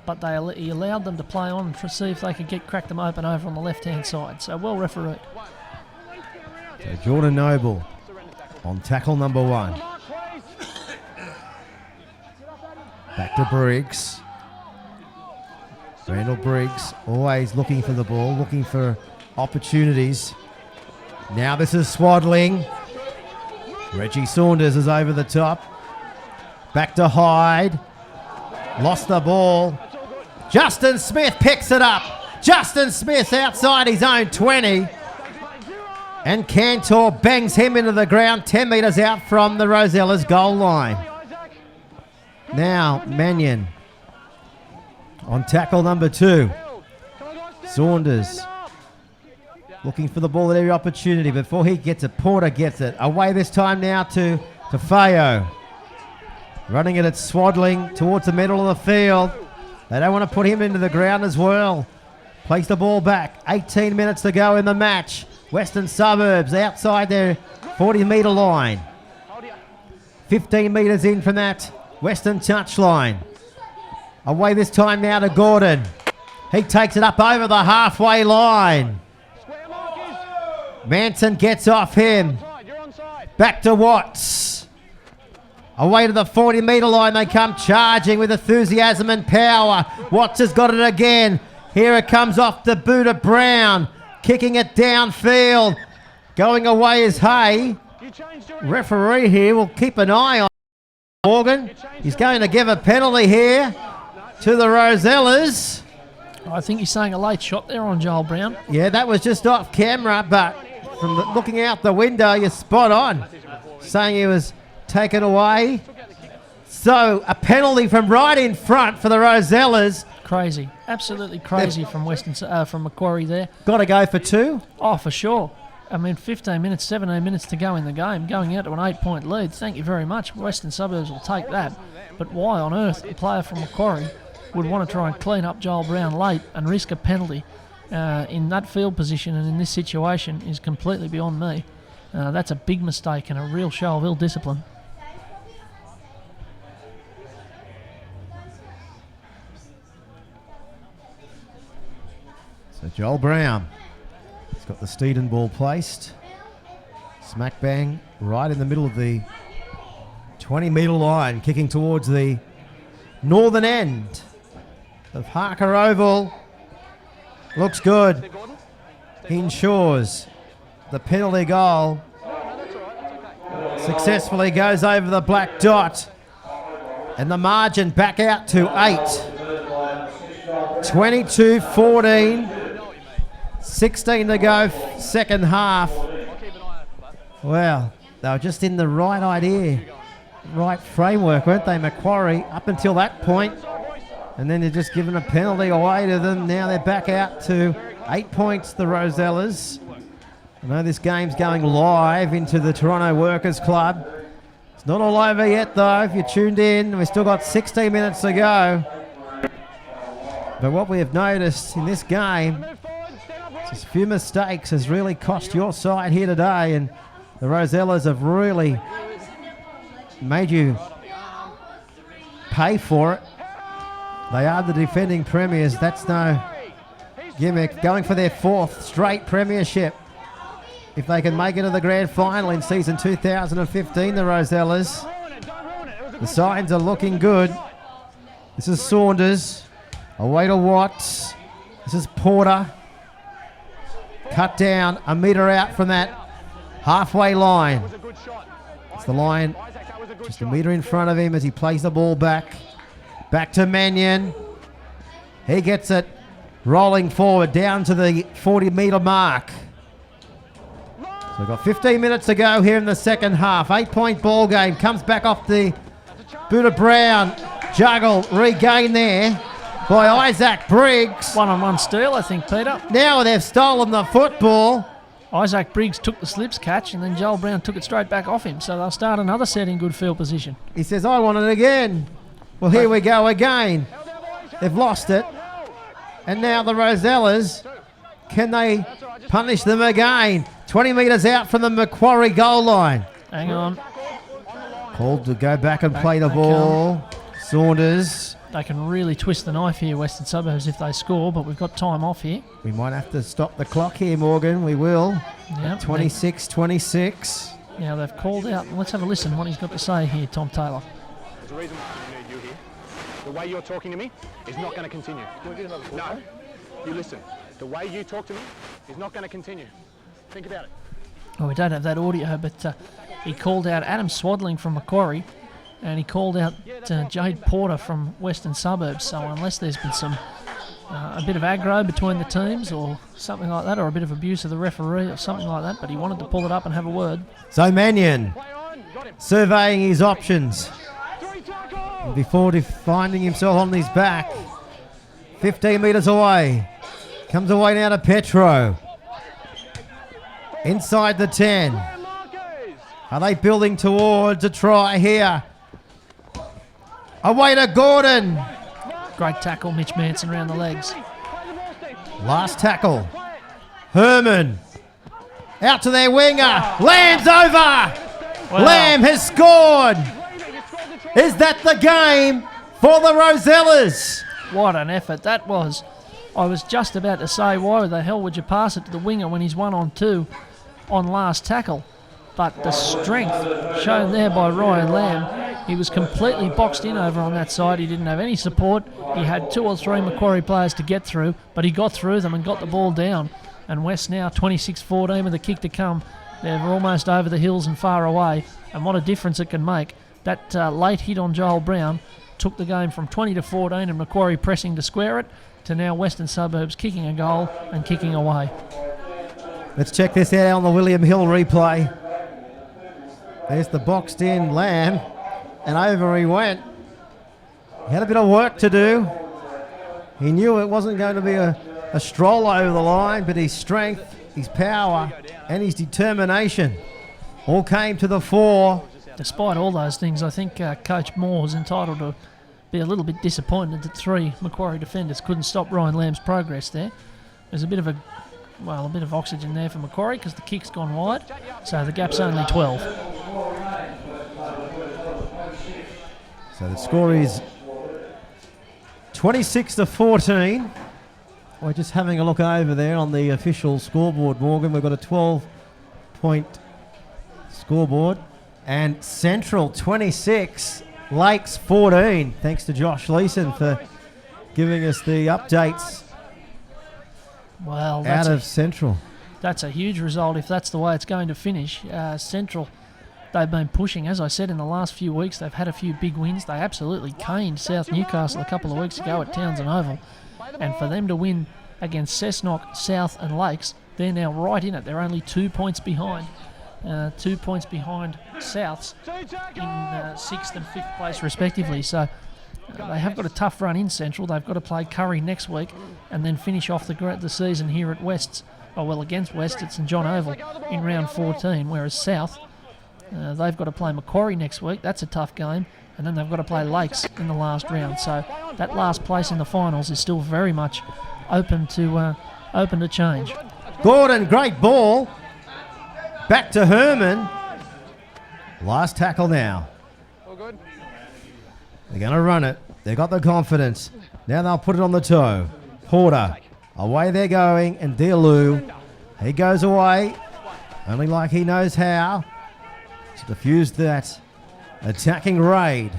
but he allowed them to play on and see if they could crack them open over on the left-hand side. So well refereed. So Jordan Noble on tackle number 1. Back to Briggs. Randall Briggs always looking for the ball, looking for opportunities. Now this is Swaddling. Reggie Saunders is over the top. Back to Hyde. Lost the ball. Justin Smith picks it up. Justin Smith outside his own 20. And Cantor bangs him into the ground 10 metres out from the Rosellas goal line. Now Mannion on tackle number 2. Saunders looking for the ball at every opportunity. Before he gets it, Porter gets it. Away this time now to Feo. Running it at Swaddling towards the middle of the field. They don't want to put him into the ground as well. Plays the ball back. 18 minutes to go in the match. Western Suburbs outside their 40-metre line. 15 metres in from that Western touchline. Away this time now to Gordon. He takes it up over the halfway line. Manson gets off him. Back to Watts. Away to the 40-metre line they come charging with enthusiasm and power. Watts has got it again. Here it comes off the boot of Brown. Kicking it downfield. Going away is Hay. Referee here will keep an eye on Morgan. He's going to give a penalty here to the Rosellas. I think he's saying a late shot there on Joel Brown. Yeah, that was just off camera, but from looking out the window, you're spot on. Saying he was taken away. So a penalty from right in front for the Rosellas. Crazy, absolutely crazy from Macquarie there. Got to go for 2? Oh, for sure. I mean, 15 minutes, 17 minutes to go in the game, going out to an 8-point lead. Thank you very much. Western Suburbs will take that. But why on earth a player from Macquarie would want to try and clean up Joel Brown late and risk a penalty in that field position and in this situation is completely beyond me. That's a big mistake and a real show of ill discipline. So Joel Brown has got the Steeden ball placed. Smack bang right in the middle of the 20-metre line, kicking towards the northern end of Harker Oval. Looks good. He ensures the penalty goal successfully goes over the black dot. And the margin back out to 8. 22-14. 16 to go, second half. Well, They were just in the right idea, right framework, weren't they, Macquarie, up until that point. And then they're just given a penalty away to them. Now they're back out to 8 points, the Rosellas. I know this game's going live into the Toronto Workers Club. It's not all over yet, though, if you tuned in. We've still got 16 minutes to go. But what we have noticed in this game, just a few mistakes has really cost your side here today, and the Rosellas have really made you pay for it. They are the defending premiers. That's no gimmick. Going for their 4th straight premiership. If they can make it to the grand final in season 2015, the Rosellas. The signs are looking good. This is Saunders. Away to Watts. This is Porter. Cut down a metre out from that halfway line. It's the line just a metre in front of him as he plays the ball back. Back to Mannion. He gets it rolling forward down to the 40-metre mark. So we've got 15 minutes to go here in the second half. 8-point ball game. Comes back off the boot of Brown. Juggle regained there by Isaac Briggs. One-on-one steal, I think, Peter. Now they've stolen the football. Isaac Briggs took the slips catch and then Joel Brown took it straight back off him. So they'll start another set in good field position. He says, I want it again. Well, here we go again. They've lost it. And now the Rosellas, can they punish them again? 20 metres out from the Macquarie goal line. Hang on. Called to go back and play the ball. Saunders. They can really twist the knife here, Western Suburbs, if they score, but we've got time off here. We might have to stop the clock here, Morgan. We will. Yep. 26-26. Now they've called out. Let's have a listen what he's got to say here, Tom Taylor. There's a reason why I need you here. The way you're talking to me is not going to continue. No, you listen. The way you talk to me is not going to continue. Think about it. Oh, we don't have that audio, but he called out Adam Swadling from Macquarie, and he called out Jade Porter from Western Suburbs. So unless there's been some a bit of aggro between the teams or something like that, or a bit of abuse of the referee or something like that, but he wanted to pull it up and have a word. So Mannion surveying his options before finding himself on his back. 15 metres away. Comes away now to Petro. Inside the 10. Are they building towards a try here? Away to Gordon. Great tackle, Mitch Manson around the legs. Last tackle. Herman. Out to their winger. Lamb's over. Wow. Lamb has scored. Is that the game for the Rosellas? What an effort that was. I was just about to say, why the hell would you pass it to the winger when he's 1-on-2 on last tackle? But the strength shown there by Ryan Lamb, he was completely boxed in over on that side. He didn't have any support. He had 2 or 3 Macquarie players to get through, but he got through them and got the ball down. And West now 26-14 with a kick to come. They're almost over the hills and far away. And what a difference it can make. That late hit on Joel Brown took the game from 20-14 and Macquarie pressing to square it to now Western Suburbs kicking a goal and kicking away. Let's check this out on the William Hill replay. There's the boxed in Lamb, and over he went. He had a bit of work to do. He knew it wasn't going to be a stroll over the line, but his strength, his power, and his determination all came to the fore. Despite all those things, I think Coach Moore was entitled to be a little bit disappointed that 3 Macquarie defenders couldn't stop Ryan Lamb's progress there. There's a bit of oxygen there for Macquarie because the kick's gone wide, so the gap's only 12. So the score is 26-14. We're just having a look over there on the official scoreboard, Morgan. We've got a 12-point scoreboard. And Central 26, Lakes 14. Thanks to Josh Leeson for giving us the updates out of Central. That's a huge result if that's the way it's going to finish. Central, they've been pushing. As I said, in the last few weeks, they've had a few big wins. They absolutely caned South Newcastle a couple of weeks ago at Townsend Oval. And for them to win against Cessnock, South and Lakes, they're now right in it. They're only 2 points behind 2 points behind Souths in 6th and 5th place respectively. So they have got a tough run in Central. They've got to play Curry next week and then finish off the season here at Wests. Oh, well, against West at St John Oval in round 14, whereas South, they've got to play Macquarie next week. That's a tough game. And then they've got to play Lakes in the last round. So that last place in the finals is still very much open to change. Gordon, great ball. Back to Herman. Last tackle now. They're going to run it. They've got the confidence. Now they'll put it on the toe. Porter. Away they're going. And Dealoo. He goes away. Only like he knows how to defuse that attacking raid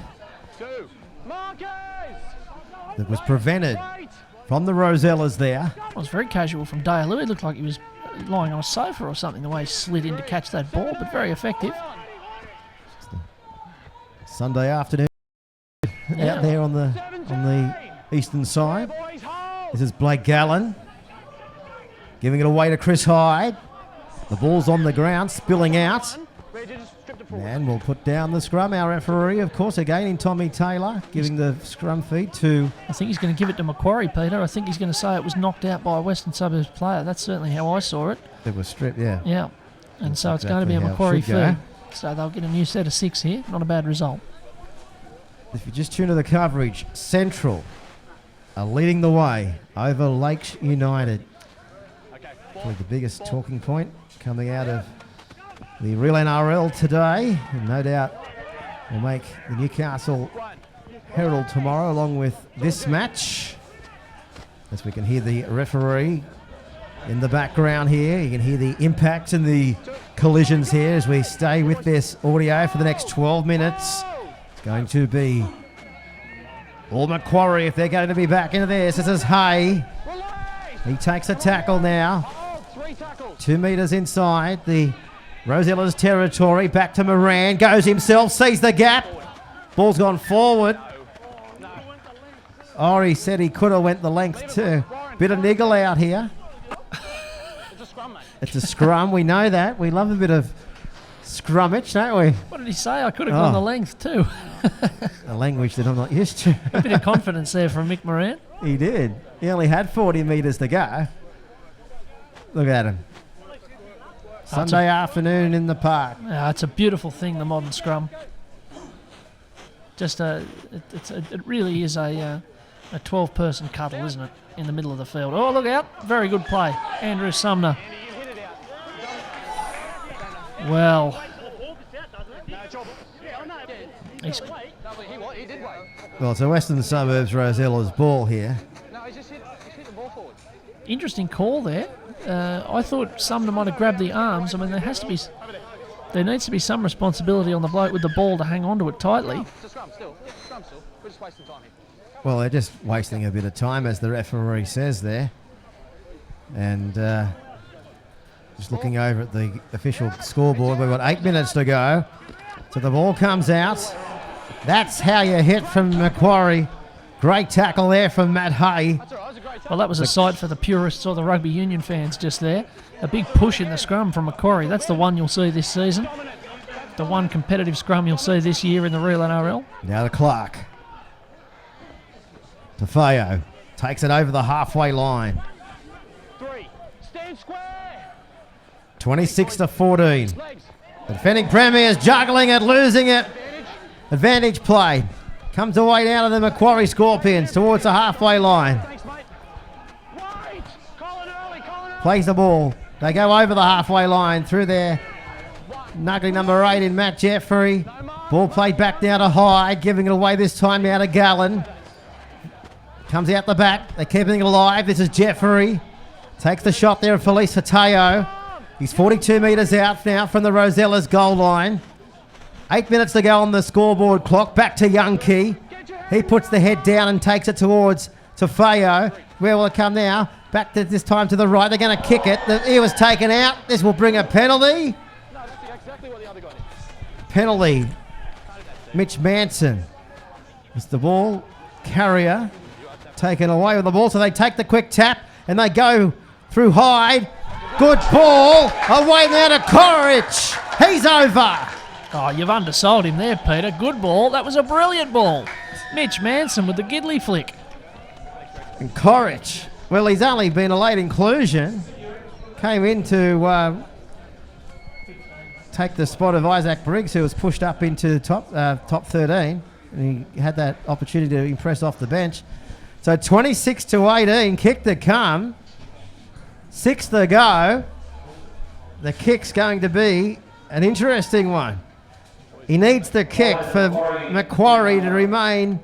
that was prevented from the Rosellas there. It was very casual from Dealoo. It looked like he was lying on a sofa or something, the way he slid in to catch that ball, but very effective. Sunday afternoon out there on the eastern side. This is Blake Gallen giving it away to Chris Hyde. The ball's on the ground, spilling out. And we'll put down the scrum. Our referee, of course, again in Tommy Taylor, giving the scrum feed to... I think he's going to give it to Macquarie, Peter. I think he's going to say it was knocked out by a Western Suburbs player. That's certainly how I saw it. It was stripped, yeah. Yeah. And that's so it's going to be a Macquarie feed. So they'll get a new set of 6 here. Not a bad result. If you just tune to the coverage, Central are leading the way over Lakes United. Probably the biggest talking point coming out of the real NRL today, and no doubt will make the Newcastle Herald tomorrow along with this match. As we can hear the referee in the background here, you can hear the impacts and the collisions here as we stay with this audio for the next 12 minutes. It's going to be all Macquarie if they're going to be back into this. This is Hay. He takes a tackle now. 2 metres inside the Rosella's territory. Back to Moran. Goes himself. Sees the gap. Ball's gone forward. Ori said he could have went the length too. Bit of niggle out here. It's a scrum. We know that. We love a bit of scrummage, don't we? What did he say? I could have gone the length too. A language that I'm not used to. A bit of confidence there from Mick Moran. He did. He only had 40 metres to go. Look at him. Sunday afternoon in the park. It's a beautiful thing, the modern scrum. Just it really is a 12-person cuddle, isn't it, in the middle of the field. Oh, look out. Very good play. Andrew Sumner. Well, it's a Western Suburbs Rosella's ball here. Interesting call there. I thought Sumner might have grabbed the arms. I mean, there needs to be some responsibility on the bloke with the ball to hang on to it tightly. Well, they're just wasting a bit of time, as the referee says there. And just looking over at the official scoreboard, we've got 8 minutes to go. So the ball comes out. That's how you hit from Macquarie. Great tackle there from Matt Hay. Well, that was a sight for the purists or the rugby union fans just there. A big push in the scrum from Macquarie. That's the one you'll see this season. The one competitive scrum you'll see this year in the real NRL. Now to Clark. Tafeo takes it over the halfway line. 26-14. The defending premiers juggling it, losing it. Advantage play. Comes away down to the Macquarie Scorpions towards the halfway line. Plays the ball. They go over the halfway line through there. Nuggly number 8 in Matt Jeffrey. Ball played back now to Hyde, giving it away this time now to Gallen. Comes out the back. They're keeping it alive. This is Jeffrey. Takes the shot there of Felice Hateo. He's 42 metres out now from the Rosella's goal line. 8 minutes to go on the scoreboard clock. Back to Youngkey. He puts the head down and takes it towards Tafeo. Where will it come now? Back to this time to the right. They're going to kick it. He was taken out. This will bring a penalty. Penalty. Mitch Manson. It's the ball carrier taken away with the ball. So they take the quick tap and they go through Hyde. Good ball. Away now to Corrich. He's over. Oh, you've undersold him there, Peter. Good ball. That was a brilliant ball. Mitch Manson with the Gidley flick. And Corrich, well, he's only been a late inclusion. Came in to take the spot of Isaac Briggs, who was pushed up into top 13. And he had that opportunity to impress off the bench. So 26-18, kick to come. 6 to go. The kick's going to be an interesting one. He needs the kick for Macquarie to remain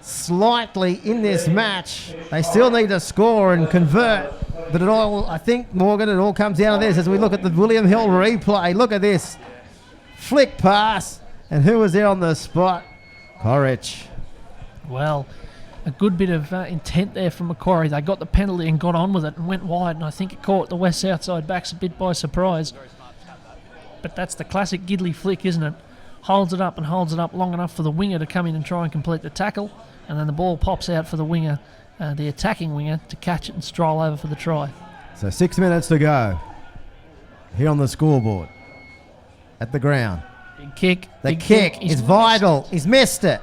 slightly in this match. They still need to score and convert. But it all, I think, Morgan, it all comes down to this as we look at the William Hill replay. Look at this. Flick pass. And who was there on the spot? Corrich. Well, a good bit of intent there from Macquarie. They got the penalty and got on with it and went wide, and I think it caught the West Southside backs a bit by surprise. But that's the classic Gidley flick, isn't it? Holds it up and holds it up long enough for the winger to come in and try and complete the tackle, and then the ball pops out for the winger, the attacking winger, to catch it and stroll over for the try. So 6 minutes to go. Here on the scoreboard. At the ground. Big kick. The kick is vital. He's missed it.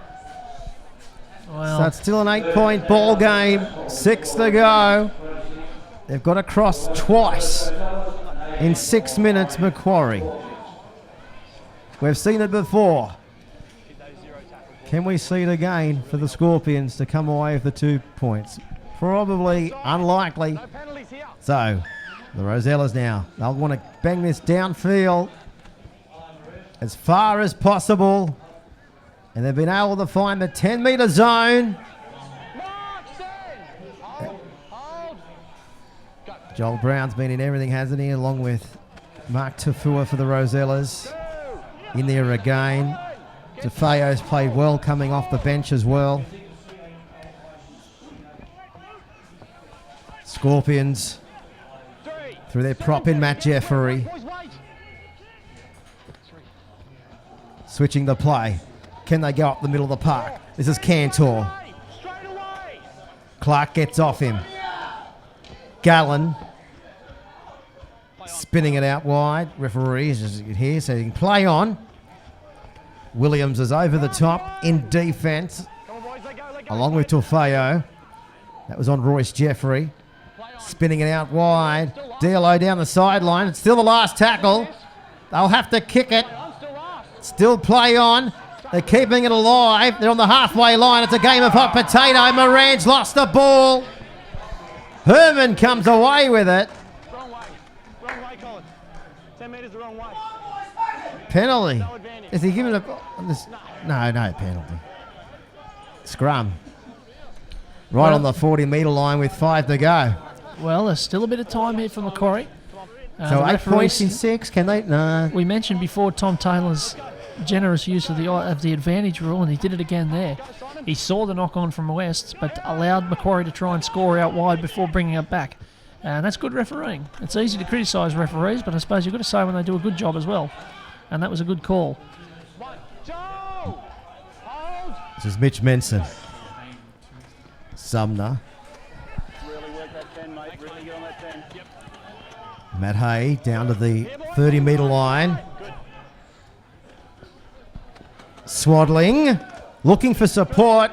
Well, So it's still an 8-point ball game. 6 to go. They've got to cross twice in 6 minutes, Macquarie. We've seen it before. Can we see it again for the Scorpions to come away with the 2 points? Probably unlikely. So the Rosellas now, they'll want to bang this downfield as far as possible. And they've been able to find the 10-metre zone. Joel Brown's been in everything, hasn't he? Along with Mark Tafua for the Rosellas. In there again. DeFeo's played well coming off the bench as well. Scorpions through their prop in Matt Jeffrey. Switching the play. Can they go up the middle of the park? This is Cantor. Clark gets off him. Gallen spinning it out wide. Referee is just here so he can play on. Williams is over the top in defence, along with Tofeo. That was on Royce Jeffrey. Spinning it out wide. DLO down the sideline. It's still the last tackle. They'll have to kick it. Still play on. They're keeping it alive. They're on the halfway line. It's a game of hot potato. Moran's lost the ball. Herman comes away with it. Wrong way. Wrong way, Colin. 10 metres the wrong way. Penalty. Is he giving a... No penalty. Scrum. Right on the 40-metre line with 5 to go. Well, there's still a bit of time here for Macquarie. So 8 points in 6. Can they? No. We mentioned before Tom Taylor's generous use of the advantage rule, and he did it again there. He saw the knock-on from West, but allowed Macquarie to try and score out wide before bringing it back. And that's good refereeing. It's easy to criticise referees, but I suppose you've got to say when they do a good job as well. And that was a good call. This is Mitch Menson. Sumner. Matt Hay down to the 30-metre line. Swaddling, looking for support.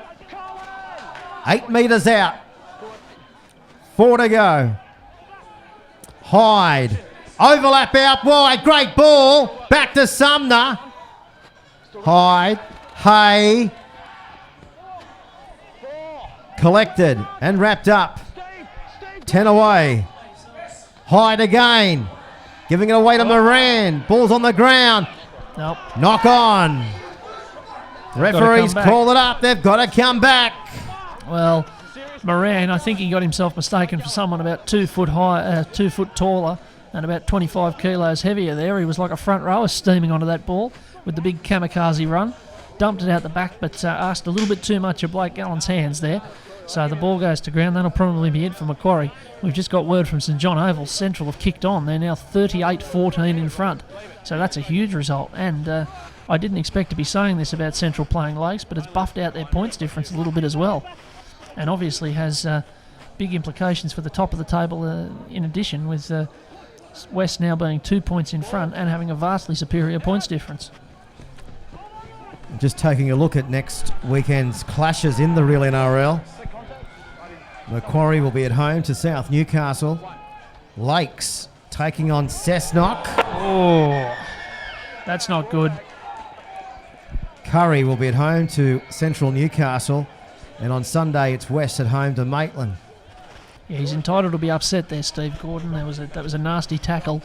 8 metres out. 4 to go. Hyde. Overlap out wide. Great ball. Back to Sumner. Hyde. Hay. Collected and wrapped up. 10 away. Hyde again. Giving it away to Moran. Ball's on the ground. Nope. Knock on. Referees called it up. They've got to come back. Well, Moran, I think he got himself mistaken for someone about 2 foot high, 2 foot taller, and about 25 kilos heavier there. He was like a front rower steaming onto that ball with the big kamikaze run. Dumped it out the back, but asked a little bit too much of Blake Gallen's hands there. So the ball goes to ground. That'll probably be it for Macquarie. We've just got word from St John Oval. Central have kicked on. They're now 38-14 in front. So that's a huge result. And I didn't expect to be saying this about Central playing Lakes, but it's buffed out their points difference a little bit as well. And obviously has big implications for the top of the table in addition with West now being 2 points in front and having a vastly superior points difference. Just taking a look at next weekend's clashes in the real NRL. Macquarie will be at home to South Newcastle. Lakes taking on Cessnock. Oh, that's not good. Curry will be at home to Central Newcastle. And on Sunday, it's West at home to Maitland. Yeah, he's entitled to be upset there, Steve Gordon. That was a nasty tackle.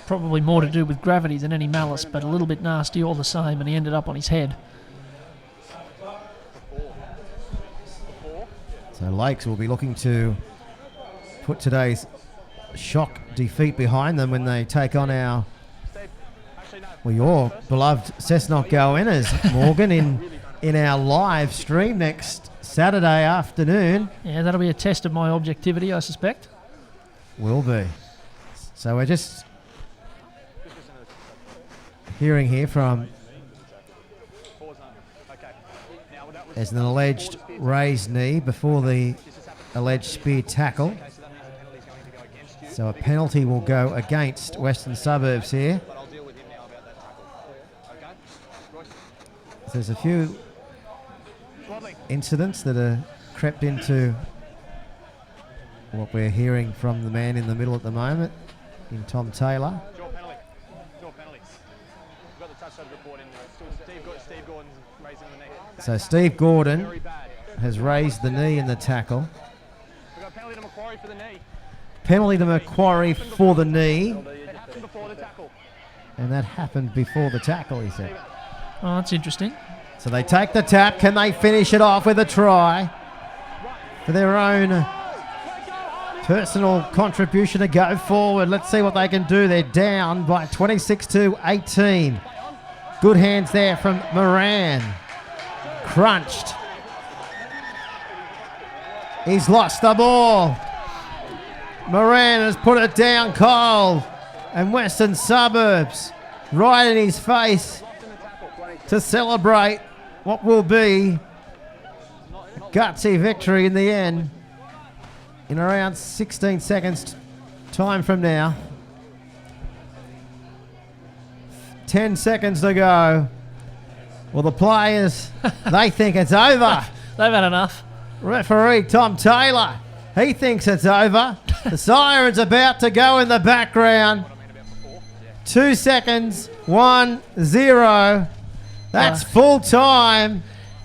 Probably more to do with gravity than any malice, but a little bit nasty all the same, and he ended up on his head. So Lakes will be looking to put today's shock defeat behind them when they take on your beloved Cessnock Goannas, Morgan, in our live stream next Saturday afternoon. Yeah, that'll be a test of my objectivity, I suspect. Will be. So we're just hearing here from, there's an alleged raised knee before the alleged spear tackle. So a penalty will go against Western Suburbs here. There's a few incidents that are crept into what we're hearing from the man in the middle at the moment, in Tom Taylor. So Steve Gordon has raised the knee in the tackle. Penalty to Macquarie for the knee. And that happened before the tackle, he said. Oh, that's interesting. So they take the tap. Can they finish it off with a try for their own personal contribution to go forward? Let's see what they can do. They're down by 26-18. Good hands there from Moran. Crunched. He's lost the ball. Moran has put it down cold. And Western Suburbs right in his face to celebrate what will be a gutsy victory in the end in around 16 seconds time from now. 10 seconds to go. Well, the players, they think it's over. They've had enough. Referee Tom Taylor, he thinks it's over. The siren's about to go in the background. 2 seconds, 1-0. That's full time.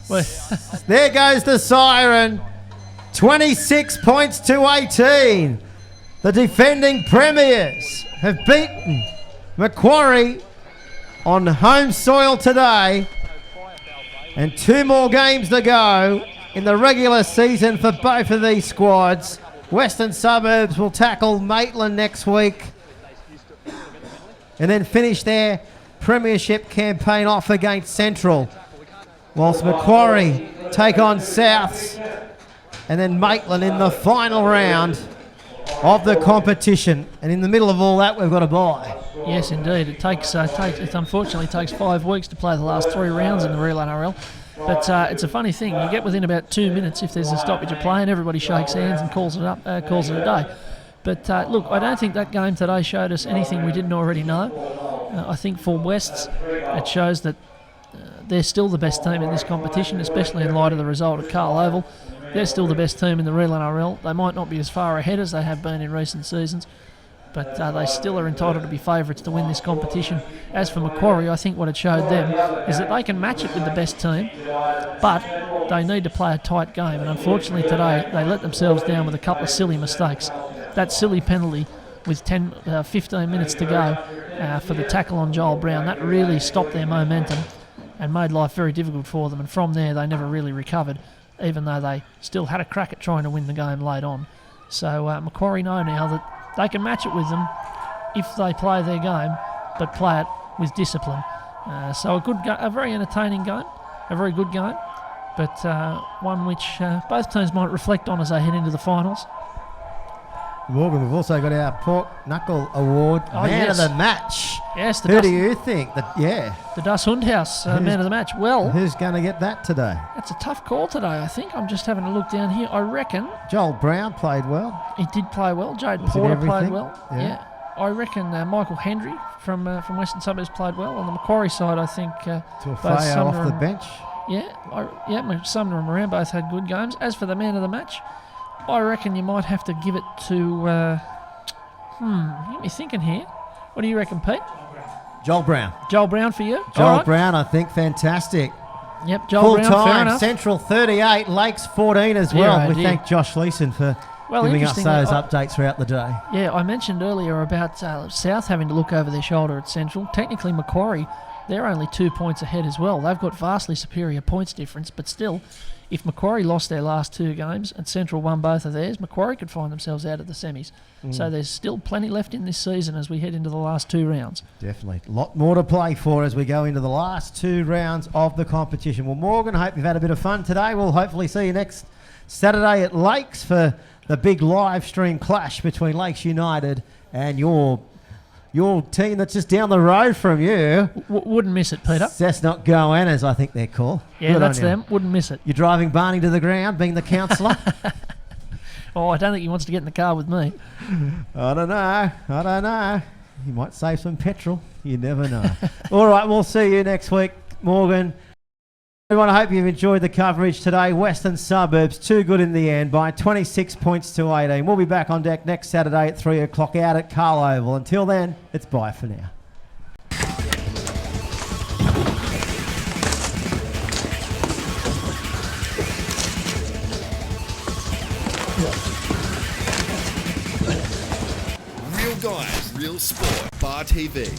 There goes the siren. 26 points to 18. The defending premiers have beaten Macquarie on home soil today. And 2 more games to go in the regular season for both of these squads. Western Suburbs will tackle Maitland next week and then finish their premiership campaign off against Central, whilst Macquarie take on Souths and then Maitland in the final round of the competition. And in the middle of all that, we've got a bye. Yes, indeed. It unfortunately takes 5 weeks to play the last 3 rounds in the real NRL. But it's a funny thing. You get within about 2 minutes if there's a stoppage of play, and everybody shakes hands and calls it a day. But look, I don't think that game today showed us anything we didn't already know. I think for Wests, it shows that they're still the best team in this competition, especially in light of the result at Carl Oval. They're still the best team in the real NRL. They might not be as far ahead as they have been in recent seasons, but they still are entitled to be favourites to win this competition. As for Macquarie, I think what it showed them is that they can match it with the best team, but they need to play a tight game. And unfortunately today, they let themselves down with a couple of silly mistakes. That silly penalty with 15 minutes to go for the tackle on Joel Brown, that really stopped their momentum and made life very difficult for them. And from there, they never really recovered, even though they still had a crack at trying to win the game late on. So Macquarie know now that they can match it with them if they play their game, but play it with discipline. So a very entertaining game, a very good game, but one which both teams might reflect on as they head into the finals. Morgan, we've also got our Pork Knuckle Award, Man of the Match. Yes, who do you think? The Das Hundhaus Man of the Match. Well, who's going to get that today? That's a tough call today, I think. I'm just having a look down here. I reckon Joel Brown played well. He did play well. Jade Porter played well. Yeah. I reckon Michael Hendry from Western Suburbs played well. On the Macquarie side, I think Tuafeo off the bench. Sumner and Moran both had good games. As for the man of the match, I reckon you might have to give it to... get me thinking here. What do you reckon, Pete? Joel Brown. Joel Brown for you? Joel Brown, I think, fantastic. Yep, Joel Brown, fair Full-time, enough. Central 38, Lakes 14 as well. Yeah, We thank Josh Leeson for giving us those updates throughout the day. Yeah, I mentioned earlier about South having to look over their shoulder at Central. Technically, Macquarie, they're only 2 points ahead as well. They've got vastly superior points difference, but still, if Macquarie lost their last 2 games and Central won both of theirs, Macquarie could find themselves out of the semis. So there's still plenty left in this season as we head into the last 2 rounds. Definitely. A lot more to play for as we go into the last 2 rounds of the competition. Well, Morgan, hope you've had a bit of fun today. We'll hopefully see you next Saturday at Lakes for the big live stream clash between Lakes United and your team that's just down the road from you. Wouldn't miss it, Peter. Cessnock Goannas, I think they're called. Yeah, Good that's on you. them. Wouldn't miss it. You're driving Barney to the ground, being the counsellor? Oh, I don't think he wants to get in the car with me. I don't know. You might save some petrol. You never know. All right, we'll see you next week, Morgan. Everyone, I hope you've enjoyed the coverage today. Western Suburbs, too good in the end by 26 points to 18. We'll be back on deck next Saturday at 3 o'clock out at Carl Oval. Until then, it's bye for now. Real guys, real sport. Bar TV.